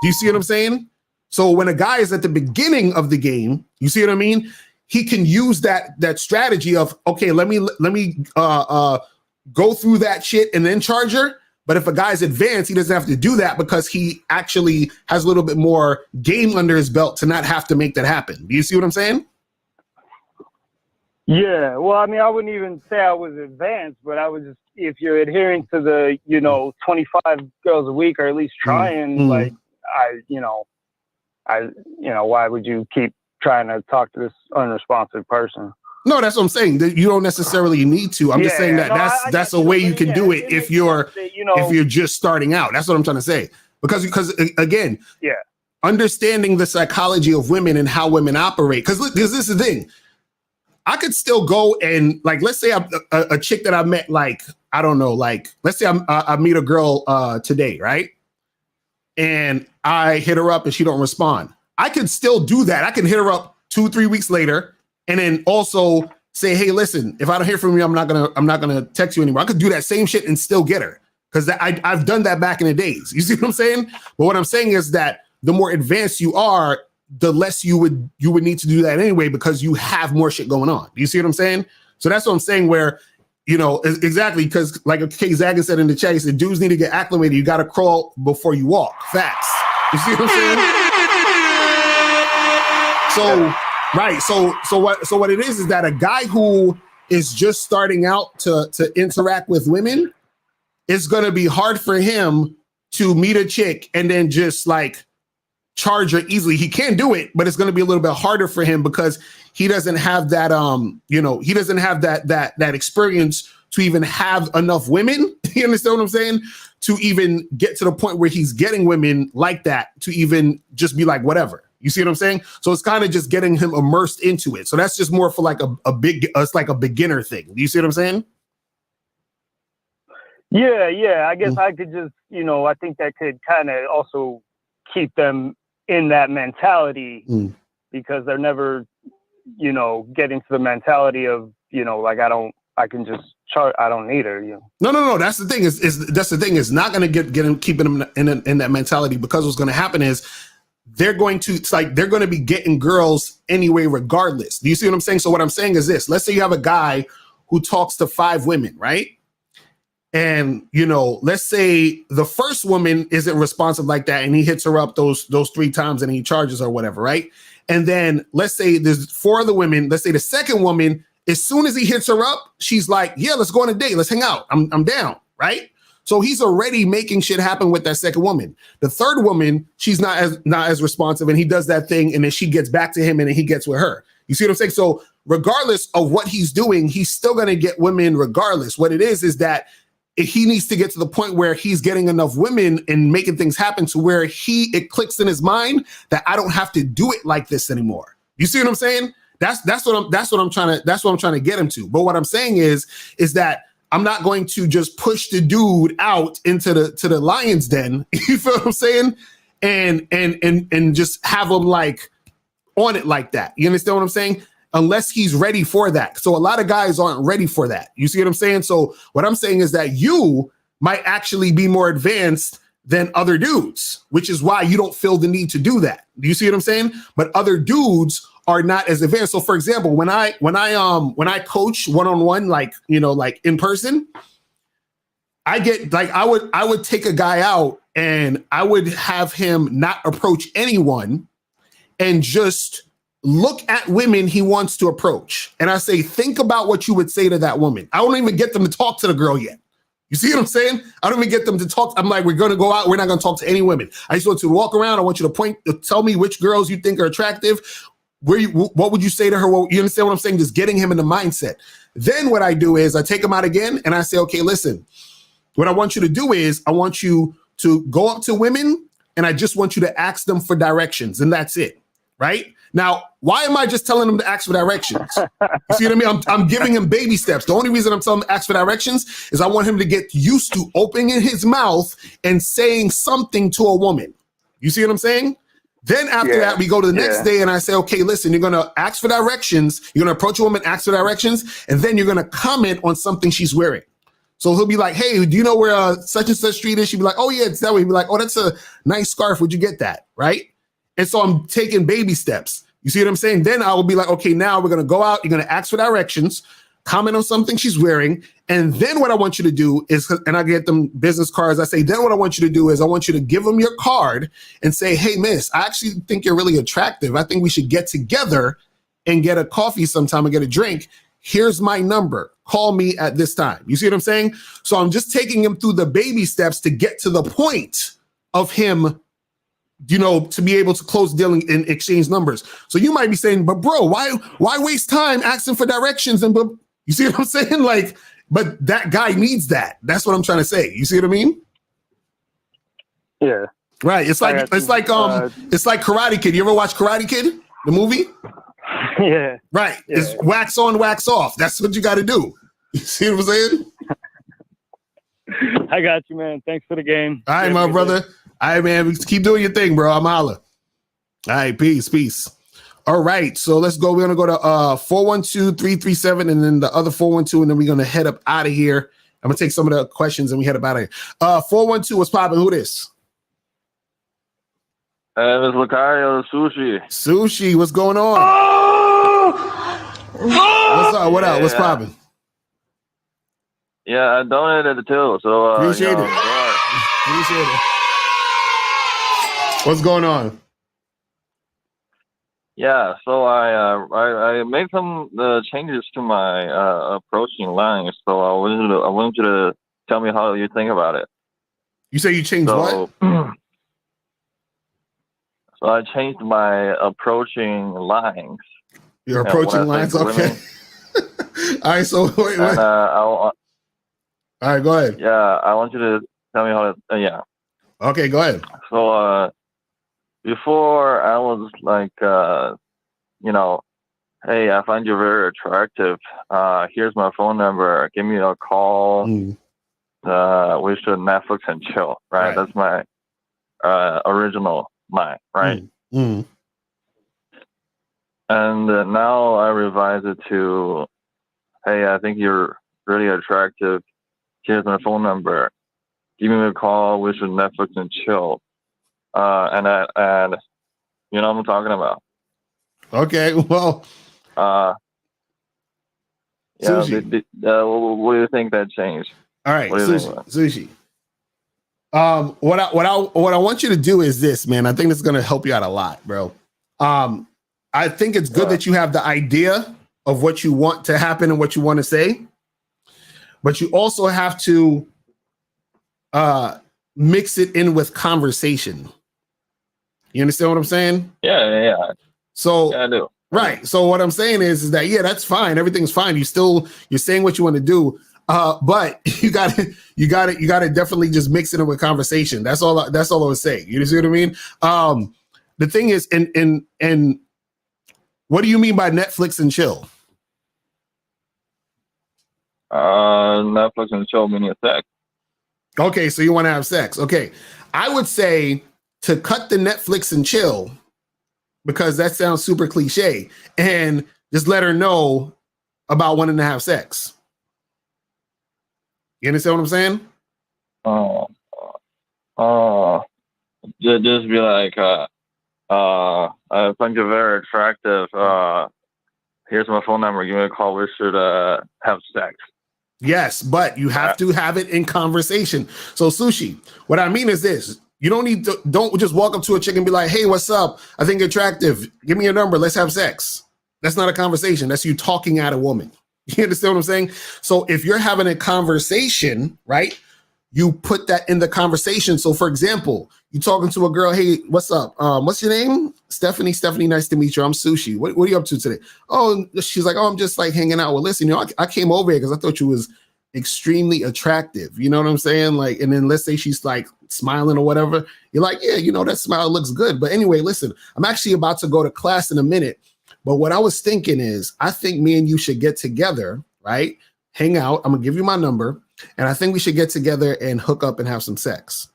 Do you see what I'm saying? So when a guy is at the beginning of the game, you see what I mean? He can use that strategy of, okay, let me go through that shit and then charge her. But if a guy's advanced, he doesn't have to do that because he actually has a little bit more game under his belt to not have to make that happen. Do you see what I'm saying? Yeah. Well, I mean, I wouldn't even say I was advanced, but I was just, if you're adhering to the, 25 girls a week, or at least trying, like, why would you keep trying to talk to this unresponsive person? No, that's what I'm saying. That you don't necessarily need to. I'm just saying that that's a way you can do it if you're if you're just starting out. That's what I'm trying to say. Because again, understanding the psychology of women and how women operate. Because this is the thing. I could still go and like, let's say I'm a chick that I met, like, I don't know, like, let's say I meet a girl today, right? And I hit her up and she don't respond. I could still do that. I can hit her up 2-3 weeks later and then also say, hey, listen, if I don't hear from you, I'm not gonna text you anymore. I could do that same shit and still get her. Because I've done that back in the days. You see what I'm saying? But what I'm saying is that the more advanced you are, the less you would need to do that anyway, because you have more shit going on. Do you see what I'm saying? So that's what I'm saying, where, you know, exactly, because like K Zagan said in the chat, he said, dudes need to get acclimated. You got to crawl before you walk. Facts. You see what I'm saying? So, right. So what it is that a guy who is just starting out to interact with women, it's going to be hard for him to meet a chick and then just like charge her easily. He can do it, but it's going to be a little bit harder for him because he doesn't have that, he doesn't have that experience to even have enough women. You understand what I'm saying? To even get to the point where he's getting women like that, to even just be like, whatever. You see what I'm saying? So it's kind of just getting him immersed into it. So that's just more for like it's like a beginner thing. Do you see what I'm saying? Yeah. I guess I could just, I think that could kind of also keep them in that mentality because they're never, get into the mentality of, like, I can just chart. I don't need her. No. That's the thing that's the thing is not going to get him, keeping him in that mentality, because what's going to happen is they're going to be getting girls anyway, regardless. Do you see what I'm saying? So what I'm saying is this: let's say you have a guy who talks to 5 women, right? And, let's say the first woman isn't responsive like that, and he hits her up those 3 times and he charges her, whatever, right? And then let's say there's 4 other women. Let's say the second woman, as soon as he hits her up, she's like, yeah, let's go on a date. Let's hang out. I'm down, right? So he's already making shit happen with that second woman. The third woman, she's not as responsive, and he does that thing, and then she gets back to him, and then he gets with her. You see what I'm saying? So regardless of what he's doing, he's still going to get women regardless. What it is that he needs to get to the point where he's getting enough women and making things happen to where it clicks in his mind that I don't have to do it like this anymore. You see what I'm saying? That's what I'm trying to get him to. But what I'm saying is that I'm not going to just push the dude out into the lion's den. You feel what I'm saying? And just have him like on it like that. You understand what I'm saying? Unless he's ready for that. So a lot of guys aren't ready for that. You see what I'm saying? So what I'm saying is that you might actually be more advanced than other dudes, which is why you don't feel the need to do that. Do you see what I'm saying? But other dudes are not as advanced. So for example, when I coach one-on-one, like in person, I get like, I would take a guy out and I would have him not approach anyone and just look at women he wants to approach. And I say, think about what you would say to that woman. I don't even get them to talk to the girl yet. You see what I'm saying? I don't even get them to talk. I'm like, we're going to go out. We're not going to talk to any women. I just want you to walk around. I want you to tell me which girls you think are attractive. What would you say to her? You understand what I'm saying? Just getting him in the mindset. Then what I do is I take him out again and I say, okay, listen, what I want you to do is I want you to go up to women and I just want you to ask them for directions. And that's it. Right? Now, why am I just telling him to ask for directions? You see what I mean? I'm giving him baby steps. The only reason I'm telling him to ask for directions is I want him to get used to opening his mouth and saying something to a woman. You see what I'm saying? Then after that, we go to the next day and I say, okay, listen, you're going to ask for directions. You're going to approach a woman, ask for directions, and then you're going to comment on something she's wearing. So he'll be like, hey, do you know where such and such street is? She'll be like, oh, yeah, it's that way. He'll be like, oh, that's a nice scarf. Would you get that? Right? And so I'm taking baby steps. You see what I'm saying? Then I will be like, okay, now we're going to go out. You're going to ask for directions, comment on something she's wearing. And then what I want you to do is, and I get them business cards. I say, then what I want you to do is I want you to give them your card and say, hey, miss, I actually think you're really attractive. I think we should get together and get a coffee sometime and get a drink. Here's my number. Call me at this time. You see what I'm saying? So I'm just taking him through the baby steps to get to the point of him to be able to close the deal and exchange numbers. So you might be saying, but bro, why waste time asking for directions? And you see what I'm saying? Like, but that guy needs that. That's what I'm trying to say. You see what I mean? Yeah. Right. It's like Karate Kid. You ever watch Karate Kid, the movie? Yeah. Right. Yeah. It's wax on, wax off. That's what you got to do. You see what I'm saying? I got you, man. Thanks for the game. All right, my brother. All right, man. Keep doing your thing, bro. I'm holla. All right. Peace. All right. So let's go. We're going to go to 412-337 and then the other 412, and then we're going to head up out of here. I'm going to take some of the questions and we head up out of here. 412, what's popping? Who this? It's Locario, Sushi. Sushi, what's going on? What's up? What up? What's popping? Yeah, I donated it too. So appreciate it. Appreciate it. What's going on? Yeah, so I made some changes to my approaching lines. So I wanted you to tell me how you think about it. You say you changed what? So I changed my approaching lines. Your approaching lines, okay. All right, so wait. All right, go ahead. Yeah, I want you to tell me how to, yeah. Okay, go ahead. So before I was like, hey, I find you very attractive. Here's my phone number. Give me a call. We should Netflix and chill, right? That's my original line, right? And now I revise it to, hey, I think you're really attractive. Here's my phone number. Give me a call. We should Netflix and chill. And you know what I'm talking about. Okay, well. Yeah. What do you think that changed? All right, Sushi. What I want you to do is this, man. I think this is gonna help you out a lot, bro. I think it's good that you have the idea of what you want to happen and what you want to say, but you also have to mix it in with conversation. You understand what I'm saying? Yeah. So I do. Right. So what I'm saying is that that's fine. Everything's fine. You're saying what you want to do. But you got to definitely just mix it in with conversation. That's all I was saying. You see what I mean? The thing is, and what do you mean by Netflix and chill? Netflix and chill meaning sex. Okay, so you want to have sex. Okay. I would say to cut the Netflix and chill, because that sounds super cliche, and just let her know about wanting to have sex. You understand what I'm saying? Just be like, I think you're very attractive. Here's my phone number. Give me a call. We should have sex. Yes, but you have to have it in conversation. So, Sushi, what I mean is this. You don't just walk up to a chick and be like, hey, what's up? I think you're attractive. Give me your number. Let's have sex. That's not a conversation. That's you talking at a woman. You understand what I'm saying? So if you're having a conversation, right, you put that in the conversation. So for example, you talking to a girl, hey, what's up? What's your name? Stephanie, nice to meet you. I'm Sushi. What are you up to today? Oh, she's like, I'm just like hanging out. Well, listen, I came over here because I thought you was extremely attractive. You know what I'm saying? Like, and then let's say she's like smiling or whatever. You're like, yeah, that smile looks good. But anyway, listen, I'm actually about to go to class in a minute. But what I was thinking is, I think me and you should get together, right? Hang out. I'm going to give you my number. And I think we should get together and hook up and have some sex.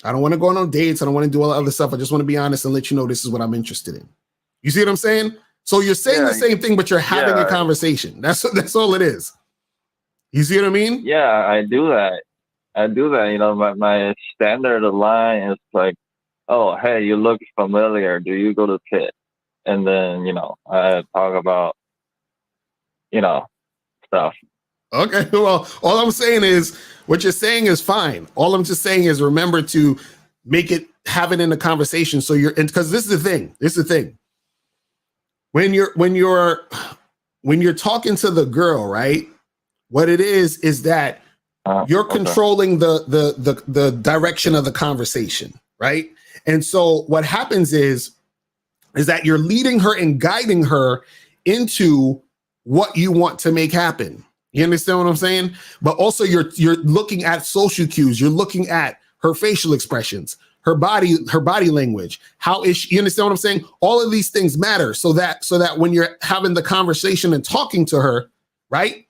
I don't want to go on dates. I don't want to do all the other stuff. I just want to be honest and let you know this is what I'm interested in. You see what I'm saying? So you're saying the same thing, but you're having a conversation. That's all it is. You see what I mean? Yeah, I do that. My standard line is like, oh, hey, you look familiar. Do you go to Pitt? And then, I talk about, stuff. Okay, well, all I'm saying is what you're saying is fine. All I'm just saying is remember to have it in the conversation. So because this is the thing. When you're talking to the girl, right? What it is that you're controlling the direction of the conversation, right? And so what happens is that you're leading her and guiding her into what you want to make happen. You understand what I'm saying? But also you're looking at social cues. You're looking at her facial expressions, her body language. How is she, you understand what I'm saying? All of these things matter so that when you're having the conversation and talking to her, right,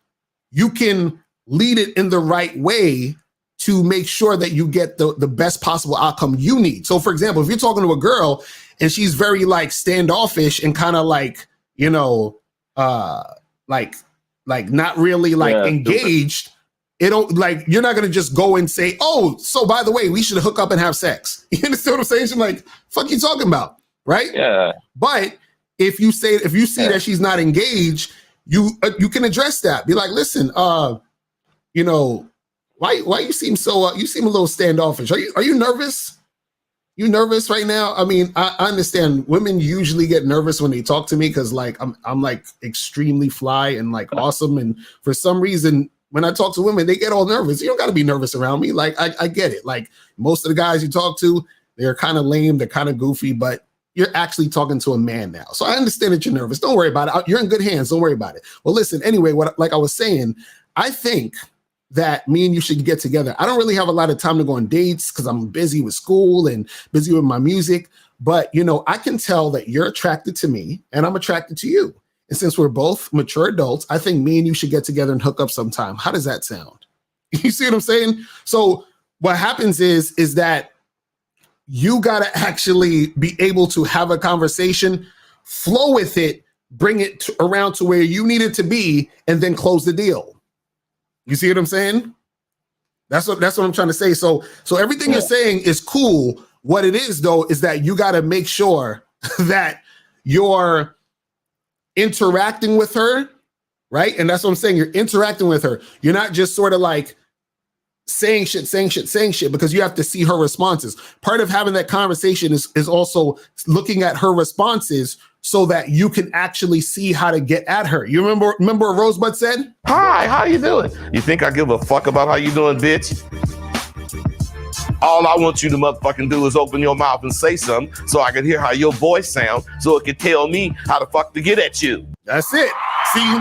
you can lead it in the right way to make sure that you get the best possible outcome you need. So for example, if you're talking to a girl and she's very like standoffish and kind of like, you know, like not really like engaged, it don't like, you're not going to just go and say, oh, so by the way, we should hook up and have sex. You understand what I'm saying? She's like, fuck you talking about? Right. Yeah. But if you see that she's not engaged, you can address that. Be like, listen, you know, why you seem so, you seem a little standoffish. Are you nervous? You nervous right now? I mean, I understand women usually get nervous when they talk to me because like I'm like extremely fly and like awesome. And for some reason, when I talk to women, they get all nervous. You don't got to be nervous around me. Like I get it. Like most of the guys you talk to, they're kind of lame, they're kind of goofy, but you're actually talking to a man now. So I understand that you're nervous. Don't worry about it. You're in good hands. Don't worry about it. Well, listen, anyway, like I was saying, I think that me and you should get together. I don't really have a lot of time to go on dates because I'm busy with school and busy with my music. But, you know, I can tell that you're attracted to me and I'm attracted to you. And since we're both mature adults, I think me and you should get together and hook up sometime. How does that sound? You see what I'm saying? So what happens is that you got to actually be able to have a conversation, flow with it, bring it around to where you need it to be, and then close the deal. You see what I'm saying? That's what I'm trying to say. So everything you're saying is cool. What it is though, is that you got to make sure that you're interacting with her, right? And that's what I'm saying. You're interacting with her. You're not just sort of like saying shit, because you have to see her responses. Part of having that conversation is also looking at her responses so that you can actually see how to get at her. You remember what Rosebud said? Hi, how you doing? You think I give a fuck about how you doing, bitch? All I want you to motherfucking do is open your mouth and say something so I can hear how your voice sounds so it can tell me how the fuck to get at you. That's it. See, you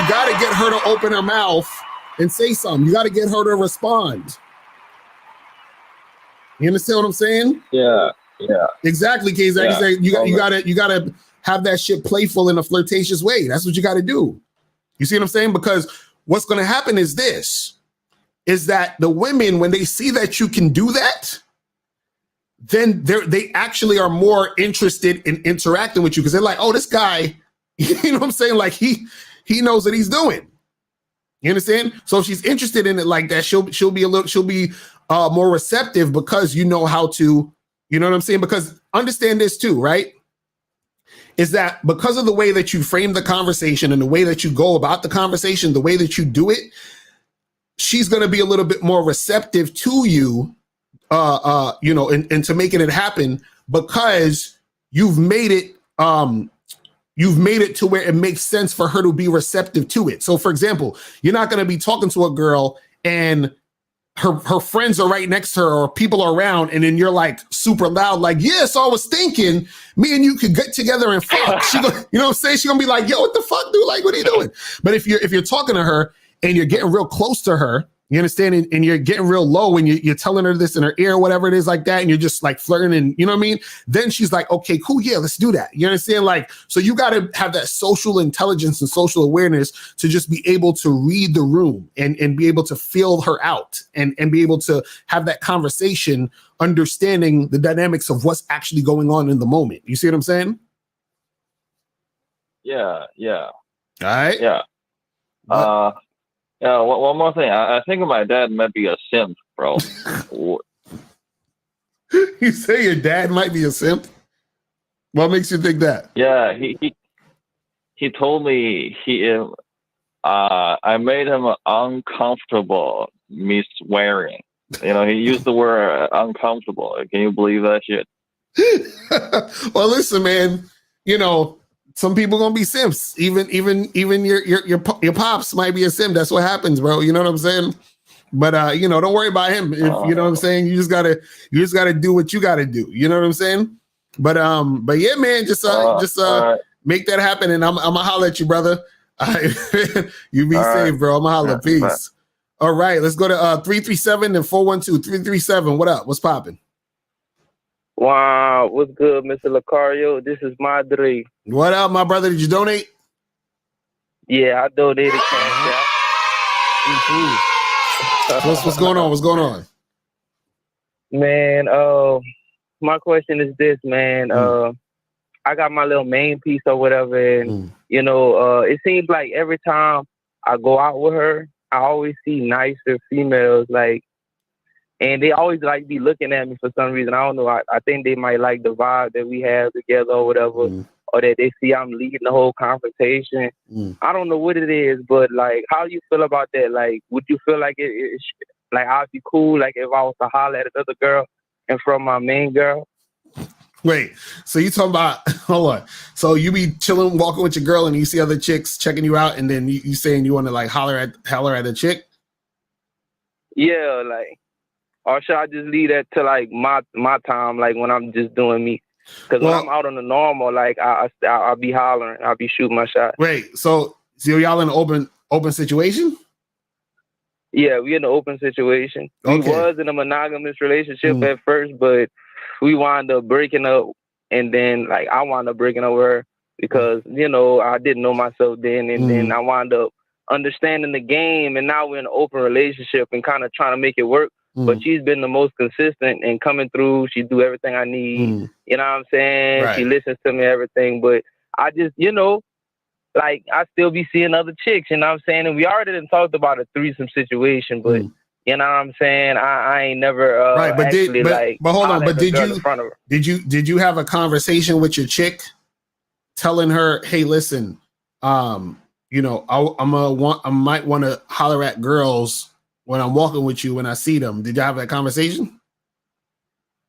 gotta get her to open her mouth and say something. You gotta get her to respond. You understand what I'm saying? Yeah. Yeah. Exactly, Kz. Yeah. You gotta have that shit playful in a flirtatious way. That's what you gotta do. You see what I'm saying? Because what's gonna happen is that the women, when they see that you can do that, then they actually are more interested in interacting with you because they're like, oh, this guy, you know what I'm saying? Like he knows what he's doing. You understand? So if she's interested in it like that, she'll be more receptive because you know how to. You know what I'm saying? Because understand this too, right? Is that because of the way that you frame the conversation and the way that you go about the conversation, the way that you do it, she's going to be a little bit more receptive to you, you know, and to making it happen because you've made it to where it makes sense for her to be receptive to it. So for example, you're not going to be talking to a girl and her friends are right next to her or people are around, and then you're like super loud, like, yeah, so I was thinking me and you could get together and fuck. You know what I'm saying? She's gonna be like, yo, what the fuck, dude? Like, what are you doing? But if you're talking to her and you're getting real close to her, you understand, and you're getting real low and you're telling her this in her ear, whatever it is like that, and you're just like flirting and you know what I mean? Then she's like, okay, cool, yeah, let's do that. You understand? Like, so you got to have that social intelligence and social awareness to just be able to read the room and be able to feel her out and be able to have that conversation, understanding the dynamics of what's actually going on in the moment. You see what I'm saying? Yeah. All right. Yeah. Yeah, one more thing. I think my dad might be a simp, bro. You say your dad might be a simp? What makes you think that? Yeah, he told me I made him uncomfortable me swearing. You know, he used the word uncomfortable. Can you believe that shit? Well, listen, man, you know, some people gonna be simps. Even your pops might be a simp. That's what happens, bro. You know what I'm saying? But you know, don't worry about him. If you know what I'm saying, you just gotta do what you gotta do. You know what I'm saying? But yeah, man, just right. make that happen, and I'm gonna holler at you, brother. You be All safe, right. bro. I'm gonna holler. Yeah, bye. Peace. All right, let's go to 337 and 412. 337. What up? What's popping? Wow, what's good, Mr. Locario? This is Madre. What up, my brother? Did you donate? Yeah, I donated cash out. What's going on? What's going on? Man, my question is this, man. I got my little main piece or whatever, and you know, it seems like every time I go out with her, I always see nicer females, like, and they always like be looking at me for some reason. I don't know. I think they might like the vibe that we have together or whatever, or that they see I'm leading the whole confrontation. I don't know what it is, but like, how do you feel about that? Like, would you feel like it like I'd be cool, like if I was to holler at another girl in front of my main girl? Wait, so you talking about, hold on. So you be chilling, walking with your girl, and you see other chicks checking you out, and then you saying you want to like holler at a chick? Yeah, like, or should I just leave that to like my time, like when I'm just doing me? Because when I'm out on the normal, like I'll be hollering, I'll be shooting my shot. Wait, so y'all in an open situation? Yeah, we in an open situation. We was in a monogamous relationship at first, but we wound up breaking up, and then like I wound up breaking up with her because you know I didn't know myself then, and then I wound up understanding the game, and now we're in an open relationship and kind of trying to make it work. But she's been the most consistent and coming through. She do everything I need. You know what I'm saying? Right. She listens to me, everything. But I just, you know, like I still be seeing other chicks. You know what I'm saying? And we already done talked about a threesome situation, but you know what I'm saying? I ain't never right. But but hold on. But did you have a conversation with your chick, telling her, hey, listen, you know, I might want to holler at girls when I'm walking with you when I see them? Did you have that conversation?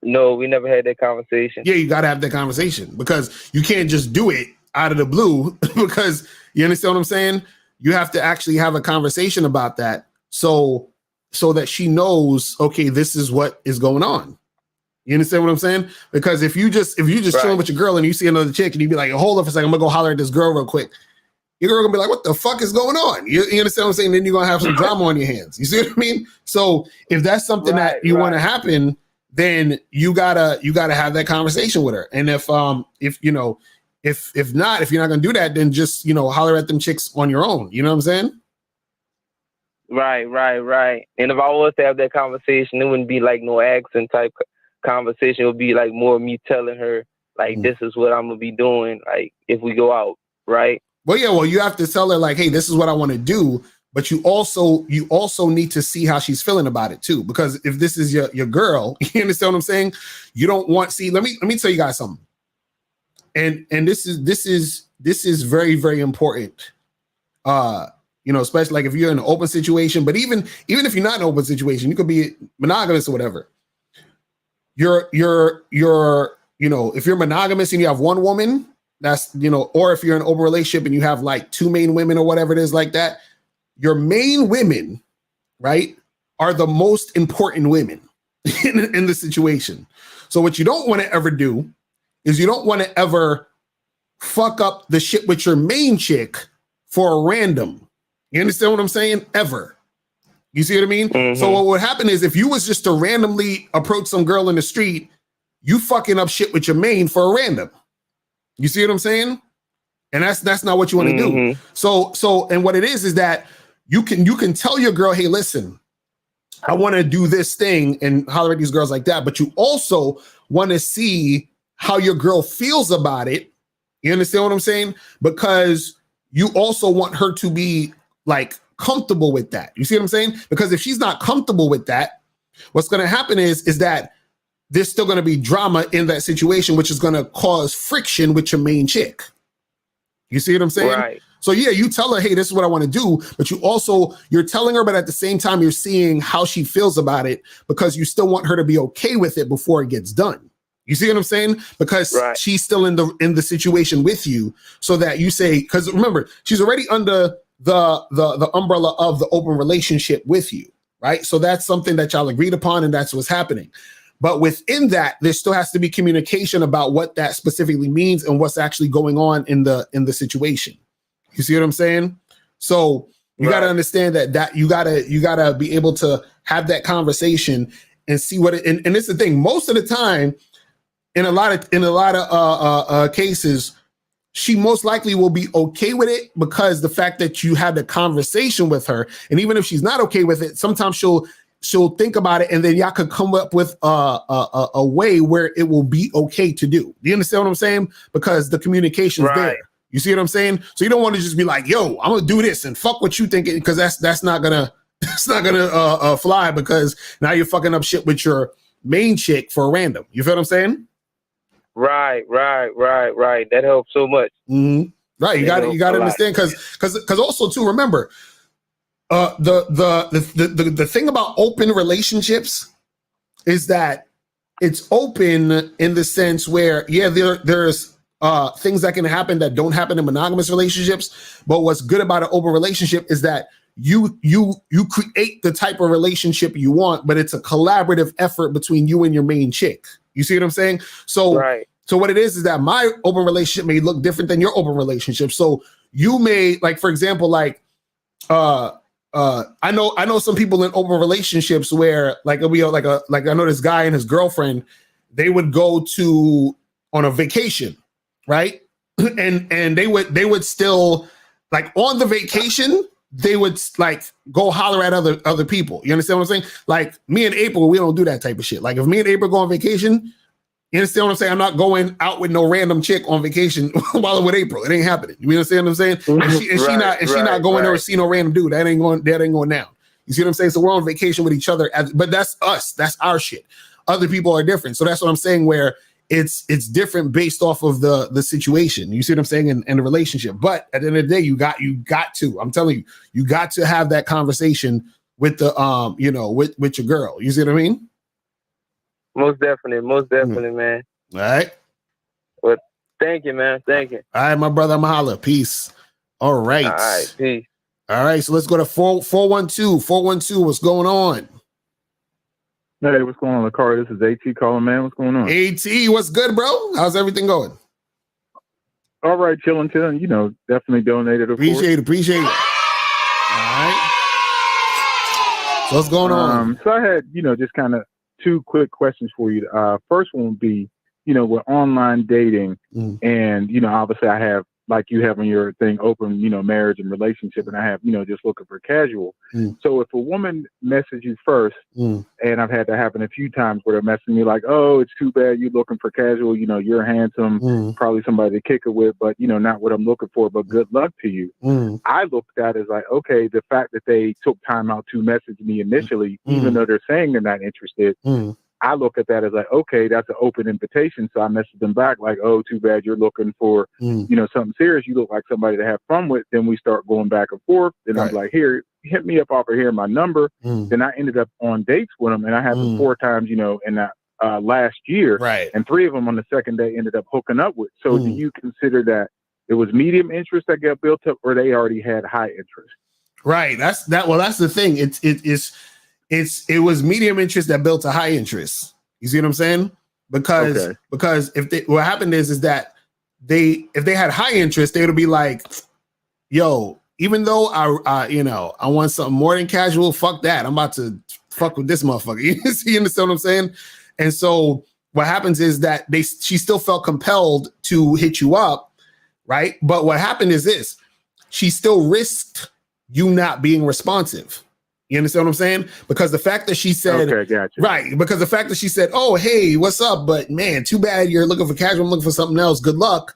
No, we never had that conversation. Yeah, you got to have that conversation because you can't just do it out of the blue because you understand what I'm saying? You have to actually have a conversation about that so that she knows, okay, this is what is going on. You understand what I'm saying? Because if you just chilling with your girl and you see another chick and you be like, hold up for a second, I'm gonna go holler at this girl real quick. Your girl gonna be like, what the fuck is going on? You understand what I'm saying? Then you're gonna have some drama on your hands. You see what I mean? So if that's something that you want to happen, then you gotta have that conversation with her. And if not, if you're not gonna do that, then just, you know, holler at them chicks on your own. You know what I'm saying? Right. And if I was to have that conversation, it wouldn't be like no accent type conversation. It would be like more me telling her, like, this is what I'm gonna be doing, like, if we go out, right? Well, yeah, you have to tell her like, hey, this is what I want to do, but you also need to see how she's feeling about it too. Because if this is your girl, you understand what I'm saying? You don't want, let me tell you guys something. And this is very, very important. You know, especially like if you're in an open situation, but even if you're not in an open situation, you could be monogamous or whatever. You're you know, if you're monogamous and you have one woman, that's, you know, or if you're in an open relationship and you have like two main women or whatever it is like that, your main women, right, are the most important women in the situation. So what you don't want to ever do is you don't want to ever fuck up the shit with your main chick for a random. You understand what I'm saying? Ever. You see what I mean? So what would happen is if you was just to randomly approach some girl in the street, you fucking up shit with your main for a random. You see what I'm saying? And that's not what you want to do. So and what it is that you can tell your girl, hey, listen, I want to do this thing and holler at these girls like that, but you also want to see how your girl feels about it. You understand what I'm saying? Because you also want her to be like comfortable with that. You see what I'm saying? Because if she's not comfortable with that, what's going to happen is that there's still going to be drama in that situation, which is going to cause friction with your main chick. You see what I'm saying? Right. So yeah, you tell her, hey, this is what I want to do, but you're telling her, but at the same time, you're seeing how she feels about it because you still want her to be okay with it before it gets done. You see what I'm saying? Because she's still in the situation with you, so that you say, because remember, she's already under the umbrella of the open relationship with you. right? So that's something that y'all agreed upon, and that's what's happening. But within that, there still has to be communication about what that specifically means and what's actually going on in the situation. You see what I'm saying? So you got to understand that you gotta be able to have that conversation and see what it, and it's the thing. Most of the time, in a lot of cases, she most likely will be okay with it because the fact that you had the conversation with her, and even if she's not okay with it, sometimes she'll think about it, and then y'all could come up with a way where it will be okay to do. Do you understand what I'm saying? Because the communication's there. You see what I'm saying? So you don't want to just be like, "Yo, I'm gonna do this," and fuck what you think, because that's not gonna fly, because now you're fucking up shit with your main chick for a random. You feel what I'm saying? Right. That helps so much. Mm-hmm. Right, you got to understand, because also too, remember, the thing about open relationships is that it's open in the sense where there's things that can happen that don't happen in monogamous relationships, but what's good about an open relationship is that you create the type of relationship you want, but it's a collaborative effort between you and your main chick. You see what I'm saying? So what it is that my open relationship may look different than your open relationship. So you may, like, for example, like I know some people in open relationships where, like, it'll be like I know this guy and his girlfriend, they would go on a vacation, right? and they would still, like, on the vacation, they would like go holler at other people. You understand what I'm saying? Like, me and April, we don't do that type of shit. Like, if me and April go on vacation, you understand what I'm saying? I'm not going out with no random chick on vacation while I'm with April. It ain't happening. You understand what I'm saying? She not going there to see no random dude. That ain't going down. You see what I'm saying? So we're on vacation with each other, but that's us. That's our shit. Other people are different. So that's what I'm saying, where it's different based off of the situation. You see what I'm saying? In the relationship. But at the end of the day, you got to, I'm telling you got to have that conversation with the with your girl. You see what I mean? Most definitely, man. All right. Well, thank you, man. Thank you. All right, my brother, I'm holla. Peace. All right. All right, peace. All right, so let's go to 412. 412, what's going on? Hey, what's going on, Locario? This is AT calling, man. What's going on? AT, what's good, bro? How's everything going? All right, chilling. Definitely donated. Appreciate it. All right. So what's going on? So I had, just kind of two quick questions for you. First one would be, with online dating, and, obviously I have, like you have on your thing, open, marriage and relationship, and I have, just looking for casual. So if a woman messages you first, and I've had that happen a few times where they're messaging me like, "Oh, it's too bad you're looking for casual. You're handsome, probably somebody to kick it with, but not what I'm looking for. But good luck to you." I looked at it as like, okay, the fact that they took time out to message me initially, even though they're saying they're not interested. I look at that as like, okay, that's an open invitation. So I message them back like, "Oh, too bad you're looking for, something serious. You look like somebody to have fun with." Then we start going back and forth. Then I'm like, "Here, hit me up off of here, my number." Then I ended up on dates with them, and I had them 4 times, in that last year. Right. And 3 of them on the second day ended up hooking up with. So do you consider that it was medium interest that got built up, or they already had high interest? Right. That's the thing. It was medium interest that built a high interest. You see what I'm saying? Because what happened is that if they had high interest, they would be like, "Yo, even though I want something more than casual, fuck that. I'm about to fuck with this motherfucker." You understand what I'm saying? And so what happens is that she still felt compelled to hit you up, right? But what happened is this: she still risked you not being responsive. You understand what I'm saying? Because the fact that she said, right, because the fact that she said, "Oh, hey, what's up? But man, too bad you're looking for casual. I'm looking for something else. Good luck."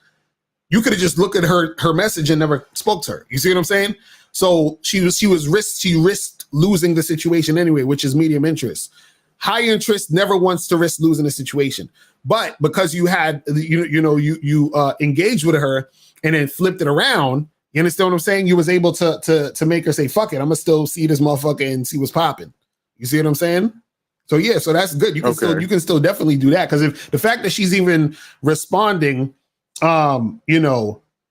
You could have just looked at her message and never spoke to her. You see what I'm saying? So she risked losing the situation anyway, which is medium interest. High interest never wants to risk losing a situation. But because you had, you engaged with her and then flipped it around, you understand what I'm saying? You was able to make her say, "Fuck it, I'm gonna still see this motherfucker and see what's popping." You see what I'm saying? So yeah, so that's good. You can still definitely do that, because if the fact that she's even responding,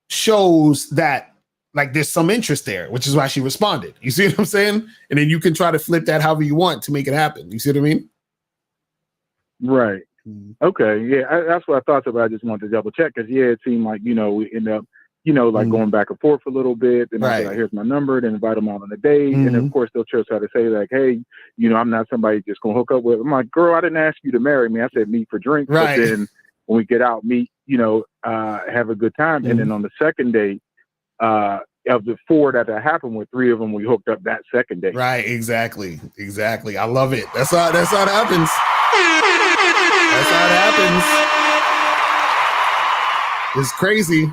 shows that like there's some interest there, which is why she responded. You see what I'm saying? And then you can try to flip that however you want to make it happen. You see what I mean? Right. Okay. Yeah, that's what I thought about. I just wanted to double check because it seemed like we end up like going back and forth a little bit. And I was like, here's my number, then invite them out on a date. And of course, they'll try to say like, hey, I'm not somebody just gonna hook up with. I'm like, girl, I didn't ask you to marry me. I said meet for drinks. Right. But then when we get out, meet, have a good time. And then on the second date, of the 4 that happened with, 3 of them we hooked up that second date. Right. Exactly. I love it. That's how it happens. That's how it happens. It's crazy.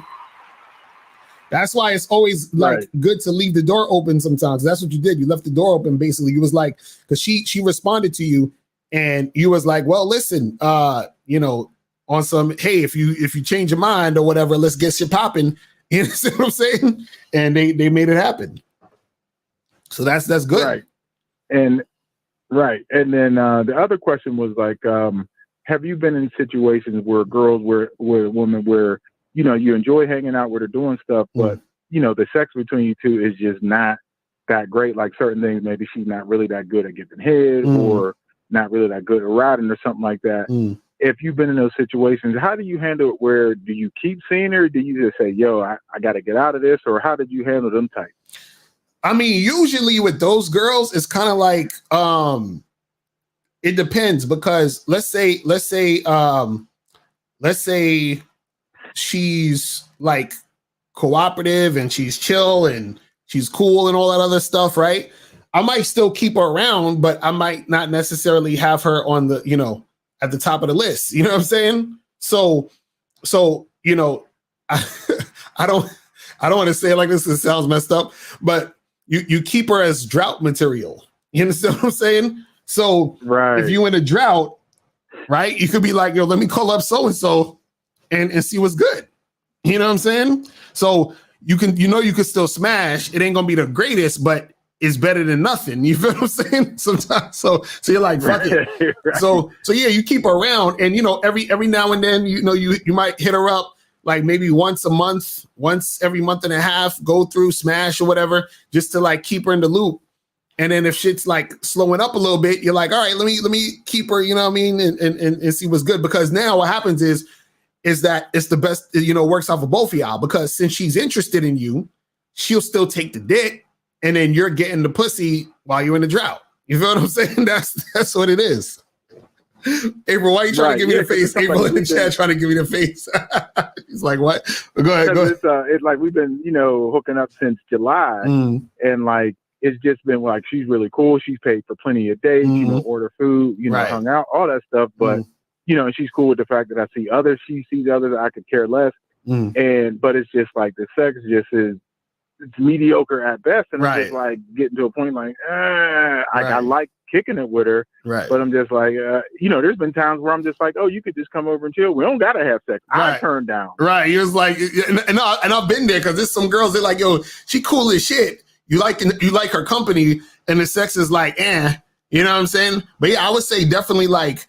That's why it's always like good to leave the door open sometimes. That's what you did. You left the door open basically. You was like, because she responded to you and you was like, well, listen, on some, hey, if you change your mind or whatever, let's get shit popping. You know what I'm saying? And they made it happen. So that's good. Right. And then the other question was like, have you been in situations where girls where women where you enjoy hanging out with her doing stuff, but the sex between you two is just not that great? Like certain things, maybe she's not really that good at giving head or not really that good at riding or something like that. If you've been in those situations, how do you handle it? Where do you keep seeing her? Do you just say, yo, I got to get out of this? Or how did you handle them types? I mean, usually with those girls, it's kind of like, it depends because let's say she's like cooperative and she's chill and she's cool and all that other stuff, right? I might still keep her around, but I might not necessarily have her on the, at the top of the list. You know what I'm saying? So I don't want to say it like this. It sounds messed up, but you keep her as drought material. You understand what I'm saying? So if you in a drought, right, you could be like, yo, let me call up so-and-so and see what's good. You know what I'm saying? So you can still smash. It ain't gonna be the greatest, but it's better than nothing. You feel what I'm saying? Sometimes, so you're like, fuck it. Right. So yeah, you keep her around, and every now and then, you might hit her up like maybe once a month, once every month and a half, go through smash or whatever, just to like keep her in the loop. And then if shit's like slowing up a little bit, you're like, all right, let me keep her, you know what I mean, and see what's good. Because now what happens is that it's the best, works out for both of y'all. Because since she's interested in you, she'll still take the dick, and then you're getting the pussy while you're in the drought. You feel what I'm saying? That's what it is. April, why are you trying to give me the face? April in the chat trying to give me the face. He's like, what? Go ahead. It's like we've been, hooking up since July, and like it's just been like she's really cool. She's paid for plenty of dates, order food, hung out, all that stuff. But and she's cool with the fact that I see others. She sees others. I could care less. But it's just like the sex just is. It's mediocre at best, and I'm just like getting to a point like I like kicking it with her, but I'm just like there's been times where I'm just like, oh, you could just come over and chill. We don't gotta have sex. I turned down. Right. He was like, and I've been there because there's some girls that like, yo, she cool as shit. You like her company, and the sex is like, you know what I'm saying? But yeah, I would say definitely like.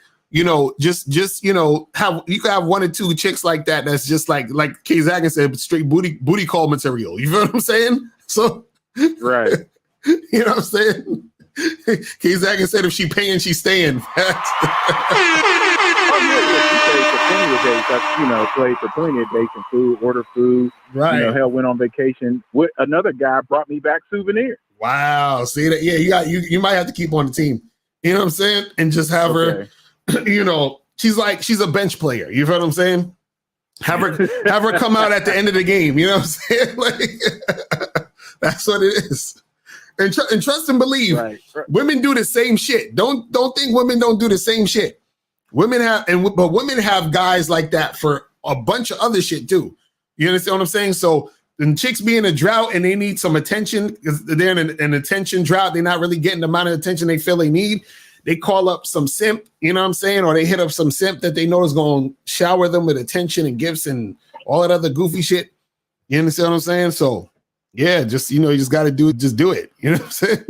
Just you could have 1 or 2 chicks like that. That's just like Kay Zagan said, straight booty call material. You feel what I'm saying? So, right. You know what I'm saying? Kay Zagan said, if she paying, she's staying. Played for plenty of dates and food, order food. Right. Hell, went on vacation with another guy, brought me back souvenirs. Wow. See that? Yeah, you might have to keep on the team. You know what I'm saying? And just have her. She's a bench player. You know what I'm saying? Have her come out at the end of the game. You know what I'm saying? Like that's what it is. And trust and believe. Right. Women do the same shit. Don't think women don't do the same shit. Women have guys like that for a bunch of other shit too. You understand what I'm saying? So when chicks be in a drought and they need some attention because they're in an attention drought, they're not really getting the amount of attention they feel they need. They call up some simp, you know what I'm saying? Or they hit up some simp that they know is going to shower them with attention and gifts and all that other goofy shit. You understand what I'm saying? So, yeah, just, you just got to do it. You know what I'm saying?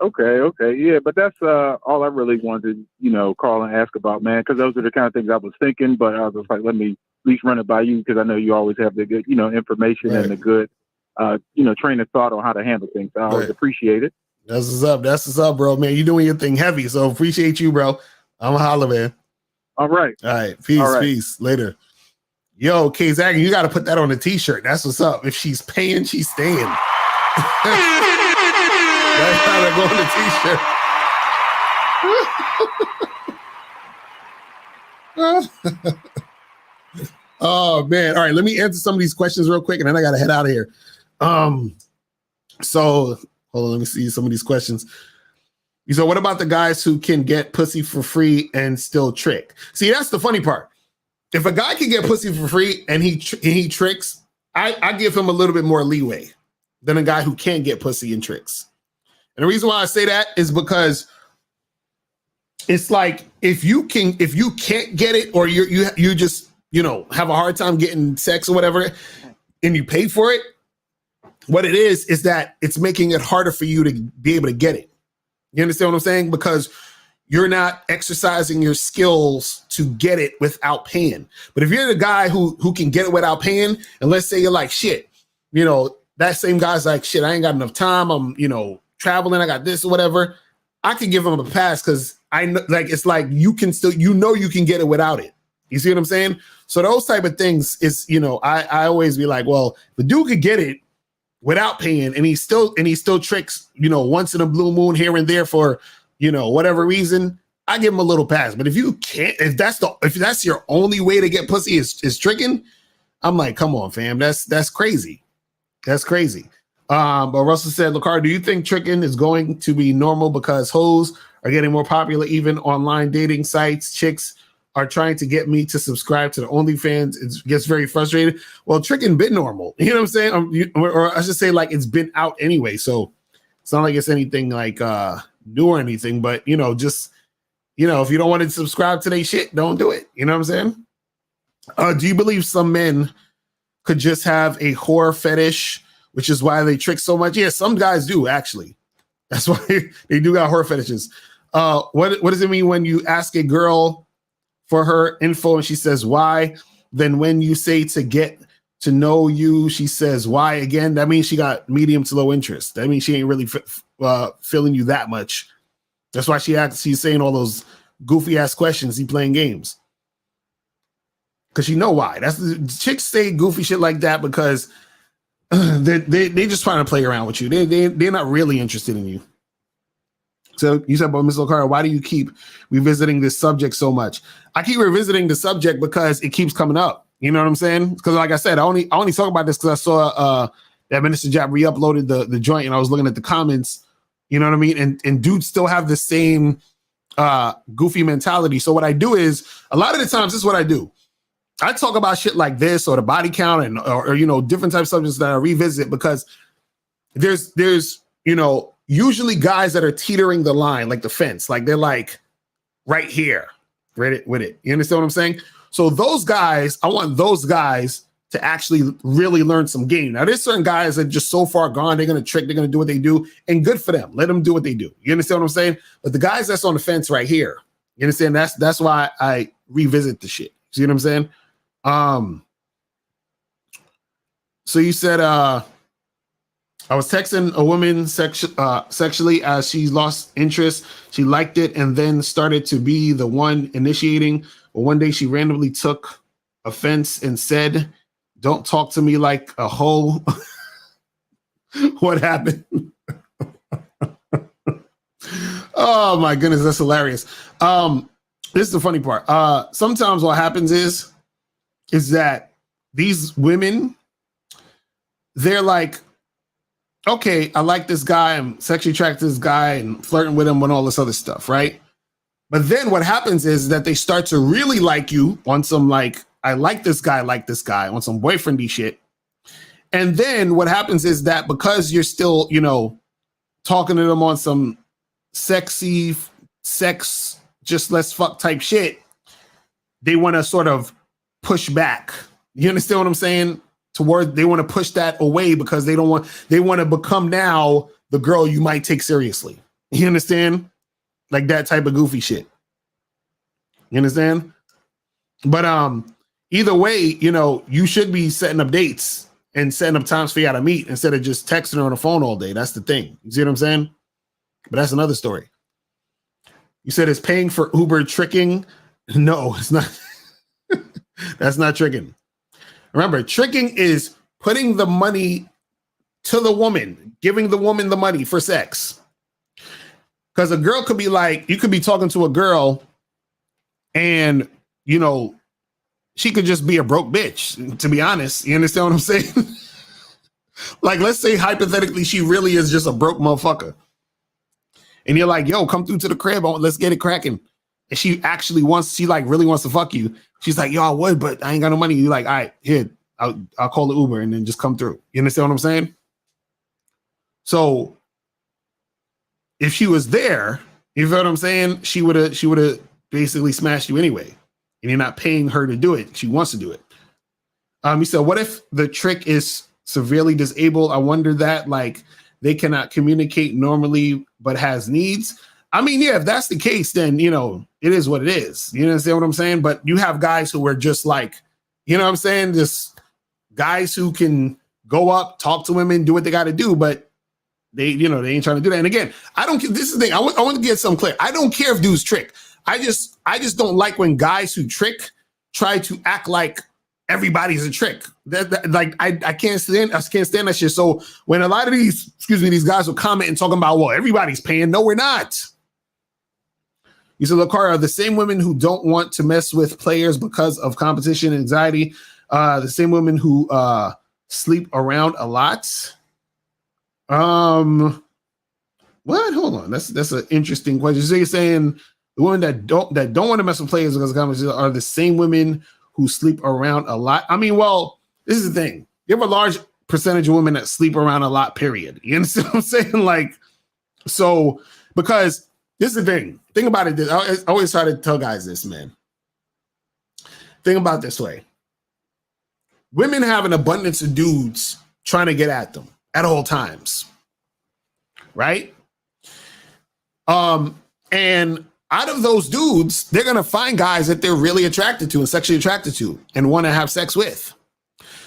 Okay. Yeah, but that's all I really wanted to, call and ask about, man, because those are the kind of things I was thinking, but I was just like, let me least run it by you because I know you always have the good, information and the good, train of thought on how to handle things. I always appreciate it. That's what's up. That's what's up, bro. Man, you doing your thing heavy. So appreciate you, bro. I'm a holler, man. All right. All right. Peace. Peace. Later. Yo, K Zagan, you got to put that on a t-shirt. That's what's up. If she's paying, she's staying. That's how to go on the t-shirt. Oh man. All right. Let me answer some of these questions real quick and then I got to head out of here. So hold on. Let me see some of these questions. So what about the guys who can get pussy for free and still trick? See, that's the funny part. If a guy can get pussy for free and he tricks, I give him a little bit more leeway than a guy who can't get pussy and tricks. And the reason why I say that is because it's like if you can't get it or you just have a hard time getting sex or whatever, and you pay for it, what it is that it's making it harder for you to be able to get it. You understand what I'm saying? Because you're not exercising your skills to get it without paying. But if you're the guy who can get it without paying, and let's say you're like, shit, that same guy's like, shit, I ain't got enough time. I'm, traveling. I got this or whatever. I could give him a pass because I know, like, it's like you can still, you can get it without it. You see what I'm saying? So those type of things is, I always be like, well, the dude could get it without paying, and he still tricks, once in a blue moon here and there for, whatever reason, I give him a little pass. But if you can't, if that's your only way to get pussy is tricking, I'm like, come on, fam, that's crazy. That's crazy. But Russell said, Locario, do you think tricking is going to be normal because hoes are getting more popular, even online dating sites? Chicks are trying to get me to subscribe to the OnlyFans. It gets very frustrated. Well, tricking been normal. You know what I'm saying? Or I should say, like, it's been out anyway. So it's not like it's anything like new or anything. But, just, if you don't want to subscribe to their shit, don't do it. You know what I'm saying? Do you believe some men could just have a whore fetish, which is why they trick so much? Yeah, some guys do, actually. That's why they do got whore fetishes. What does it mean when you ask a girl for her info and she says why? Then when you say to get to know you, she says why again? That means she got medium to low interest. That means she ain't really feeling you that much. That's why she's saying all those goofy ass questions. He playing games because you know why. That's the chicks say goofy shit like that because they just trying to play around with you. They're not really interested in you. So you said about Ms. Locario, why do you keep revisiting this subject so much? I keep revisiting the subject because it keeps coming up. You know what I'm saying? Because like I said, I only talk about this because I saw that Minister Jab re-uploaded the joint and I was looking at the comments. You know what I mean? And dudes still have the same goofy mentality. So what I do is, a lot of the times, this is what I do. I talk about shit like this or the body count and or different types of subjects that I revisit because there's usually guys that are teetering the line, like the fence, like they're like right here, right with it. You understand what I'm saying? So those guys, I want those guys to actually really learn some game. Now, there's certain guys that are just so far gone, they're going to trick, they're going to do what they do, and good for them. Let them do what they do. You understand what I'm saying? But the guys that's on the fence right here, you understand? That's why I revisit the shit. See what I'm saying? So you said, I was texting a woman sexually as she lost interest. She liked it and then started to be the one initiating. But one day she randomly took offense and said, "Don't talk to me like a hoe." What happened? Oh my goodness, that's hilarious. This is the funny part. Sometimes what happens is that these women, they're like, okay, I like this guy, I'm sexually attracted to this guy and flirting with him and all this other stuff, right? But then what happens is that they start to really like you on some like, I like this guy, on some boyfriendy shit. And then what happens is that because you're still, talking to them on some sexy sex, just let's fuck type shit, they want to sort of push back. You understand what I'm saying? They want to push that away because they want to become now the girl you might take seriously. You understand? Like that type of goofy shit. You understand? But either way, you know, you should be setting up dates and setting up times for you to meet instead of just texting her on the phone all day. That's the thing. You see what I'm saying? But that's another story. You said it's paying for Uber tricking. No, it's not. That's not tricking. Remember, tricking is putting the money to the woman, giving the woman the money for sex. Because a girl could be like, you could be talking to a girl and, you know, she could just be a broke bitch, to be honest. You understand what I'm saying? Like, let's say hypothetically, she really is just a broke motherfucker. And you're like, yo, come through to the crib. Let's get it cracking. And she actually really wants to fuck you. She's like, yo, I would, but I ain't got no money. You're like, all right, here, I'll call the Uber and then just come through. You understand what I'm saying? So if she was there, you feel what I'm saying? She would have basically smashed you anyway. And you're not paying her to do it. She wants to do it. You said, what if the trick is severely disabled? I wonder that, like, they cannot communicate normally but has needs. I mean, yeah, if that's the case, then, you know, it is what it is. You understand what I'm saying? But you have guys who are just like, you know what I'm saying? Just guys who can go up, talk to women, do what they got to do, but they ain't trying to do that. And again, this is the thing. I want to get something clear. I don't care if dudes trick. I just don't like when guys who trick try to act like everybody's a trick. I can't stand that shit. So when a lot of these guys will comment and talking about, well, everybody's paying. No, we're not. You said, Locario, the same women who don't want to mess with players because of competition and anxiety, the same women who sleep around a lot. What? Hold on. That's an interesting question. So you're saying the women that don't want to mess with players because of competition are the same women who sleep around a lot? I mean, well, this is the thing. You have a large percentage of women that sleep around a lot, period. You understand what I'm saying? Like, so, because this is the thing. Think about it. I always try to tell guys this, man. Think about it this way. Women have an abundance of dudes trying to get at them at all times. Right? And out of those dudes, they're going to find guys that they're really attracted to and sexually attracted to and want to have sex with.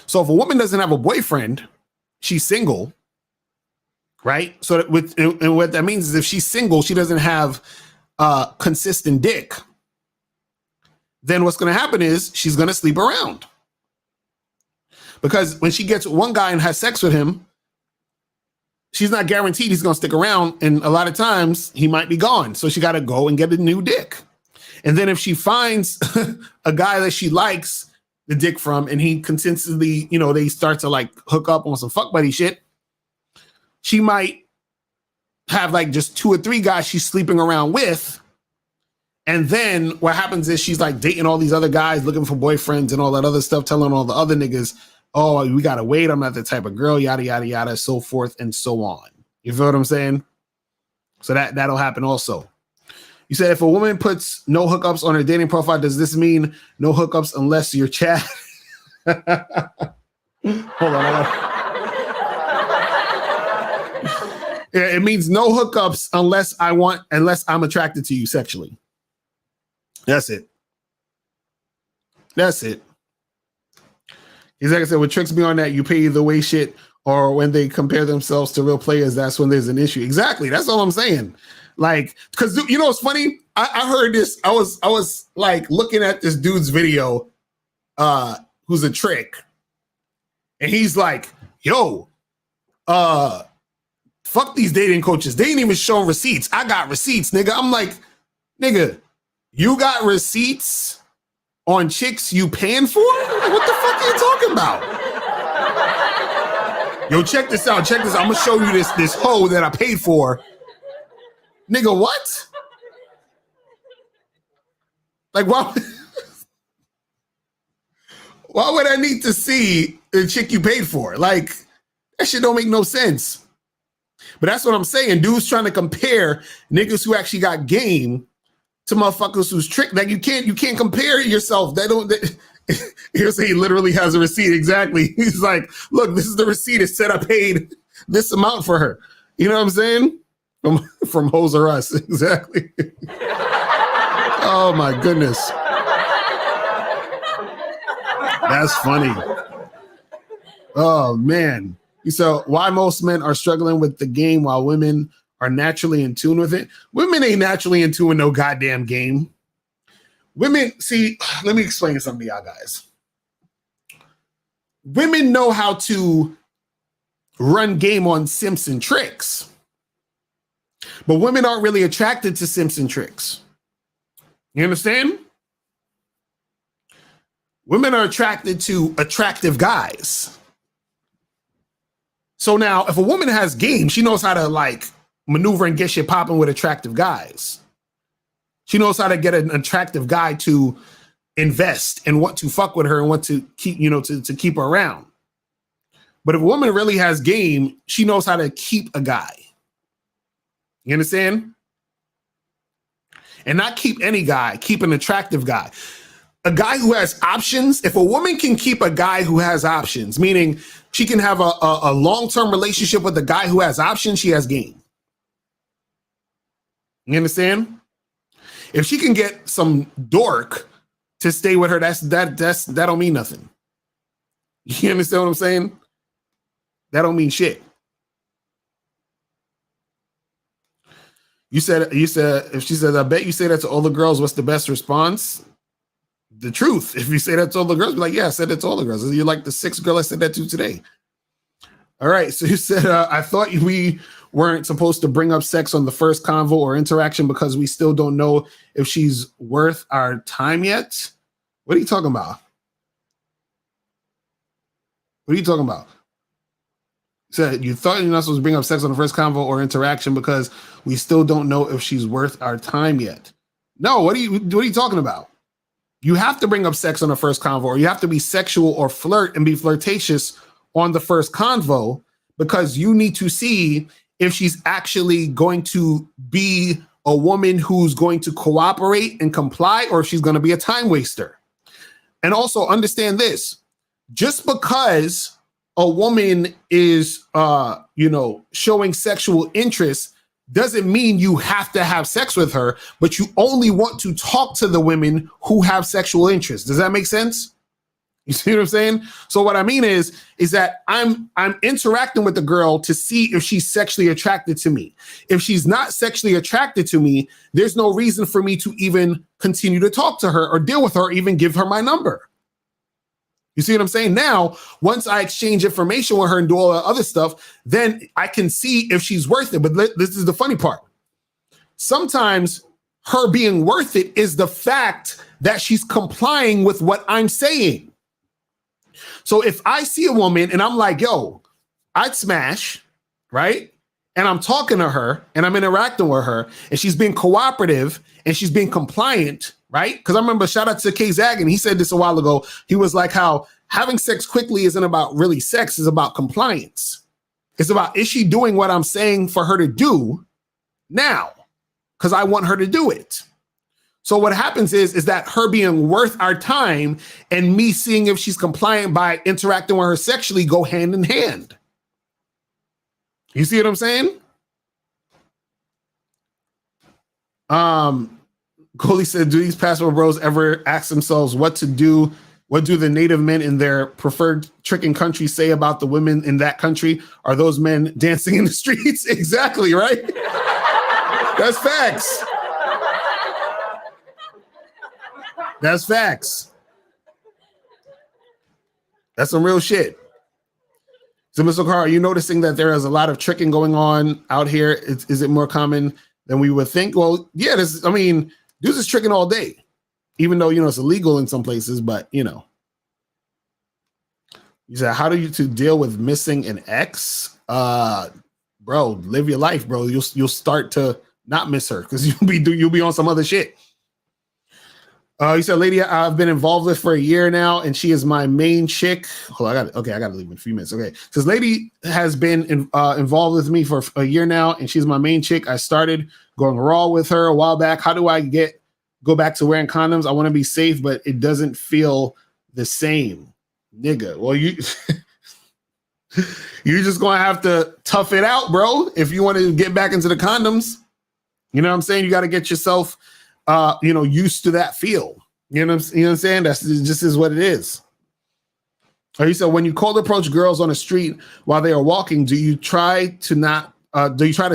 So if a woman doesn't have a boyfriend, she's single, right? So and what that means is if she's single, she doesn't have consistent dick. Then what's going to happen is she's going to sleep around. Because when she gets one guy and has sex with him, she's not guaranteed he's going to stick around. And a lot of times he might be gone. So she got to go and get a new dick. And then if she finds a guy that she likes the dick from and he consistently, you know, they start to like hook up on some fuck buddy shit, she might have like just 2 or 3 guys she's sleeping around with. And then what happens is she's like dating all these other guys, looking for boyfriends and all that other stuff, telling all the other niggas, oh, we got to wait. I'm not the type of girl, yada, yada, yada, so forth and so on. You feel what I'm saying? So that'll happen also. You said if a woman puts no hookups on her dating profile, does this mean no hookups unless you're chat? Hold on. Yeah, it means no hookups unless I'm attracted to you sexually. That's it. He's like I said, with tricks beyond that, you pay either way shit, or when they compare themselves to real players, that's when there's an issue. Exactly. That's all I'm saying. Like, because you know what's funny? I heard this. I was like looking at this dude's video, who's a trick, and he's like, yo, fuck these dating coaches. They ain't even showing receipts. I got receipts, nigga. I'm like, nigga, you got receipts on chicks you paying for? Like, what the fuck are you talking about? Yo, check this out. I'm gonna show you this hoe that I paid for. Nigga, what? Like, why would I need to see the chick you paid for? Like, that shit don't make no sense. But that's what I'm saying. Dudes trying to compare niggas who actually got game to motherfuckers who's tricked. Like, you can't compare yourself. Here's he literally has a receipt. Exactly. He's like, look, this is the receipt. It said I paid this amount for her. You know what I'm saying? From Hoes R Us. Exactly. Oh my goodness. That's funny. Oh man. So why most men are struggling with the game while women are naturally in tune with it? Women ain't naturally in tune with no goddamn game. Women, see, let me explain something to y'all guys. Women know how to run game on Simpson tricks, but women aren't really attracted to Simpson tricks. You understand? Women are attracted to attractive guys. So now, if a woman has game, she knows how to like maneuver and get shit popping with attractive guys. She knows how to get an attractive guy to invest and want to fuck with her and want to keep, to keep her around. But if a woman really has game, she knows how to keep a guy. You understand? And not keep any guy, keep an attractive guy. A guy who has options. If a woman can keep a guy who has options, meaning she can have a long-term relationship with a guy who has options, she has game. You understand? If she can get some dork to stay with her, that don't mean nothing. You understand what I'm saying? That don't mean shit. You said if she says, I bet you say that to all the girls, what's the best response? The truth. If you say that to all the girls, be like, yeah, I said that to all the girls. You're like the sixth girl I said that to today. All right. So you said, I thought we weren't supposed to bring up sex on the first convo or interaction because we still don't know if she's worth our time yet. What are you talking about? What are you talking about? Said you thought you're not supposed to bring up sex on the first convo or interaction because we still don't know if she's worth our time yet. No, what are you talking about? You have to bring up sex on the first convo, or you have to be sexual or flirt and be flirtatious on the first convo because you need to see if she's actually going to be a woman who's going to cooperate and comply, or if she's going to be a time waster. And also understand this, just because a woman is, showing sexual interest doesn't mean you have to have sex with her, but you only want to talk to the women who have sexual interest. Does that make sense? You see what I'm saying? So what I mean is that I'm interacting with the girl to see if she's sexually attracted to me. If she's not sexually attracted to me, there's no reason for me to even continue to talk to her or deal with her, or even give her my number. You see what I'm saying? Now, once I exchange information with her and do all that other stuff, then I can see if she's worth it. But this is the funny part. Sometimes her being worth it is the fact that she's complying with what I'm saying. So if I see a woman and I'm like, yo, I'd smash, right? And I'm talking to her and I'm interacting with her and she's being cooperative and she's being compliant, right? Because I remember, shout out to Kay Zagan, he said this a while ago. He was like, how having sex quickly isn't about really sex, it's about compliance. It's about, is she doing what I'm saying for her to do now? Because I want her to do it. So what happens is that her being worth our time and me seeing if she's compliant by interacting with her sexually go hand in hand. You see what I'm saying? Coley said, do these passport bros ever ask themselves what to do? What do the native men in their preferred tricking country say about the women in that country? Are those men dancing in the streets? Exactly, right? That's facts. That's facts. That's some real shit. So, Mr. Carr, are you noticing that there is a lot of tricking going on out here? Is it more common than we would think? Well, yeah, dudes is tricking all day, even though, it's illegal in some places, but, You said, how do you two deal with missing an ex? Bro, live your life, bro. You'll start to not miss her because you'll be on some other shit. You said, lady, I've been involved with for a year now, and she is my main chick. Hold on, I got to leave in a few minutes. Okay, says, lady has been involved with me for a year now, and she's my main chick. I started going raw with her a while back. How do I go back to wearing condoms? I want to be safe, but it doesn't feel the same, nigga. Well, you're just gonna have to tough it out, bro. If you want to get back into the condoms, you know what I'm saying. You got to get yourself used to that feel. You know what I'm saying? That's just is what it is. Or you said when you cold approach girls on the street while they are walking, do you try to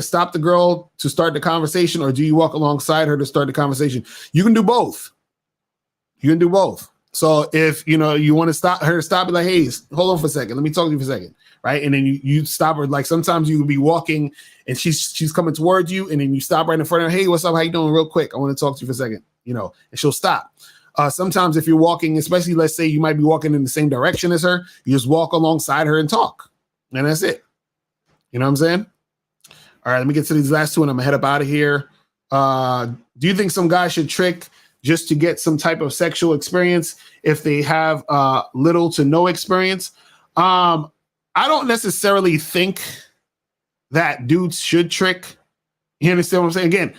stop the girl to start the conversation, or do you walk alongside her to start the conversation? You can do both. You can do both. So if you want to stop her, stop it like, hey, hold on for a second. Let me talk to you for a second. Right. And then you stop her. Like sometimes you will be walking and she's coming towards you, and then you stop right in front of her. Hey, what's up? How you doing? Real quick. I want to talk to you for a second, and she'll stop. Sometimes if you're walking, especially let's say you might be walking in the same direction as her, you just walk alongside her and talk. And that's it. You know what I'm saying? All right, let me get to these last two and I'm gonna head up out of here. Do you think some guys should trick just to get some type of sexual experience if they have little to no experience? I don't necessarily think that dudes should trick. You understand what I'm saying? Again,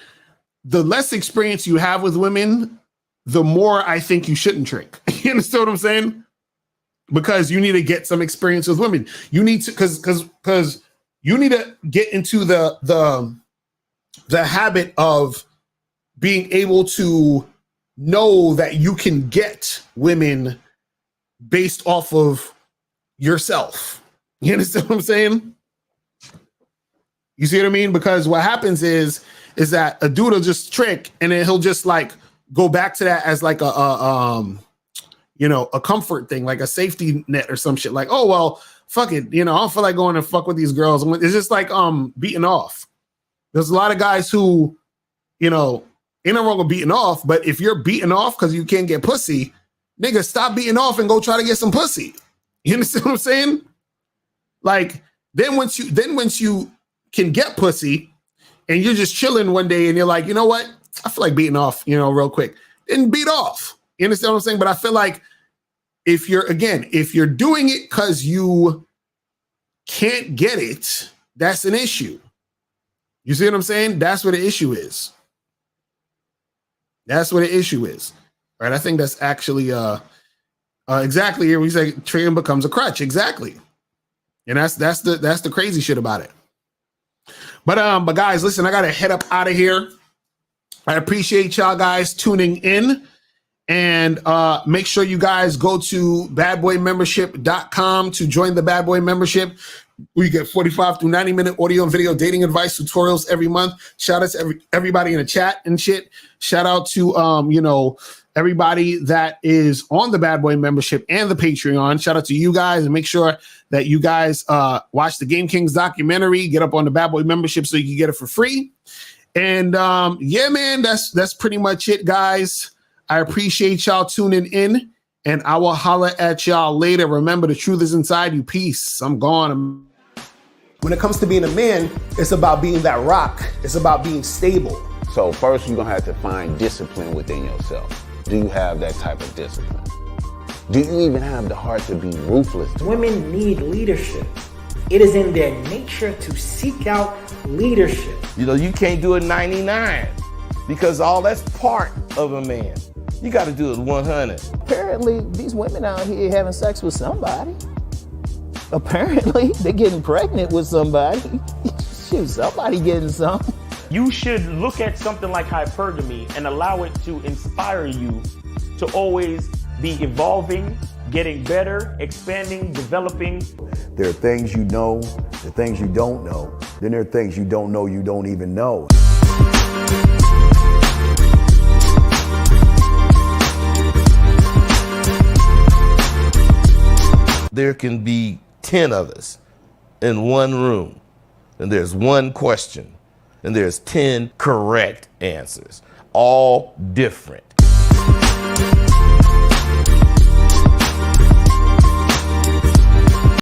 the less experience you have with women, the more I think you shouldn't trick. You understand what I'm saying? Because you need to get some experience with women. You need to, because you need to get into the habit of being able to know that you can get women based off of yourself. You understand what I'm saying? You see what I mean? Because what happens is that a dude will just trick, and then he'll just like go back to that as like a comfort thing, like a safety net or some shit. Like, oh well, fuck it, I don't feel like going and fuck with these girls. It's just like beating off. There's a lot of guys who, ain't no wrong with beating off, but if you're beating off because you can't get pussy, nigga, stop beating off and go try to get some pussy. You understand what I'm saying? Like then once you can get pussy and you're just chilling one day and you're like, you know what? I feel like beating off, real quick. Then beat off. You understand what I'm saying? But I feel like if you're doing it because you can't get it, that's an issue. You see what I'm saying? That's what the issue is. That's what the issue is. Right? I think that's actually exactly here we say trading becomes a crutch. Exactly. And that's the crazy shit about it. But guys, listen, I gotta head up out of here. I appreciate y'all guys tuning in, and make sure you guys go to badboymembership.com to join the Bad Boy membership. We get 45 through 90-minute audio and video dating advice tutorials every month. Shout out to everybody in the chat and shit. Shout out to everybody that is on the Bad Boy membership and the Patreon. Shout out to you guys, and make sure that you guys watch the Game Kings documentary. Get up on the Bad Boy membership so you can get it for free. And yeah, man, that's pretty much it, guys. I appreciate y'all tuning in, and I will holler at y'all later. Remember, the truth is inside you. Peace. I'm gone. When it comes to being a man, it's about being that rock. It's about being stable. So first, you're gonna have to find discipline within yourself. Do you have that type of discipline? Do you even have the heart to be ruthless? Women need leadership. It is in their nature to seek out leadership. You can't do it 99 because all that's part of a man. You got to do it 100. Apparently, these women out here having sex with somebody. Apparently, they're getting pregnant with somebody. Shoot, somebody getting some. You should look at something like hypergamy and allow it to inspire you to always be evolving, getting better, expanding, developing. There are things you know, there are things you don't know. Then there are things you don't know you don't even know. There can be 10 of us in one room, and there's one question, and there's 10 correct answers, all different.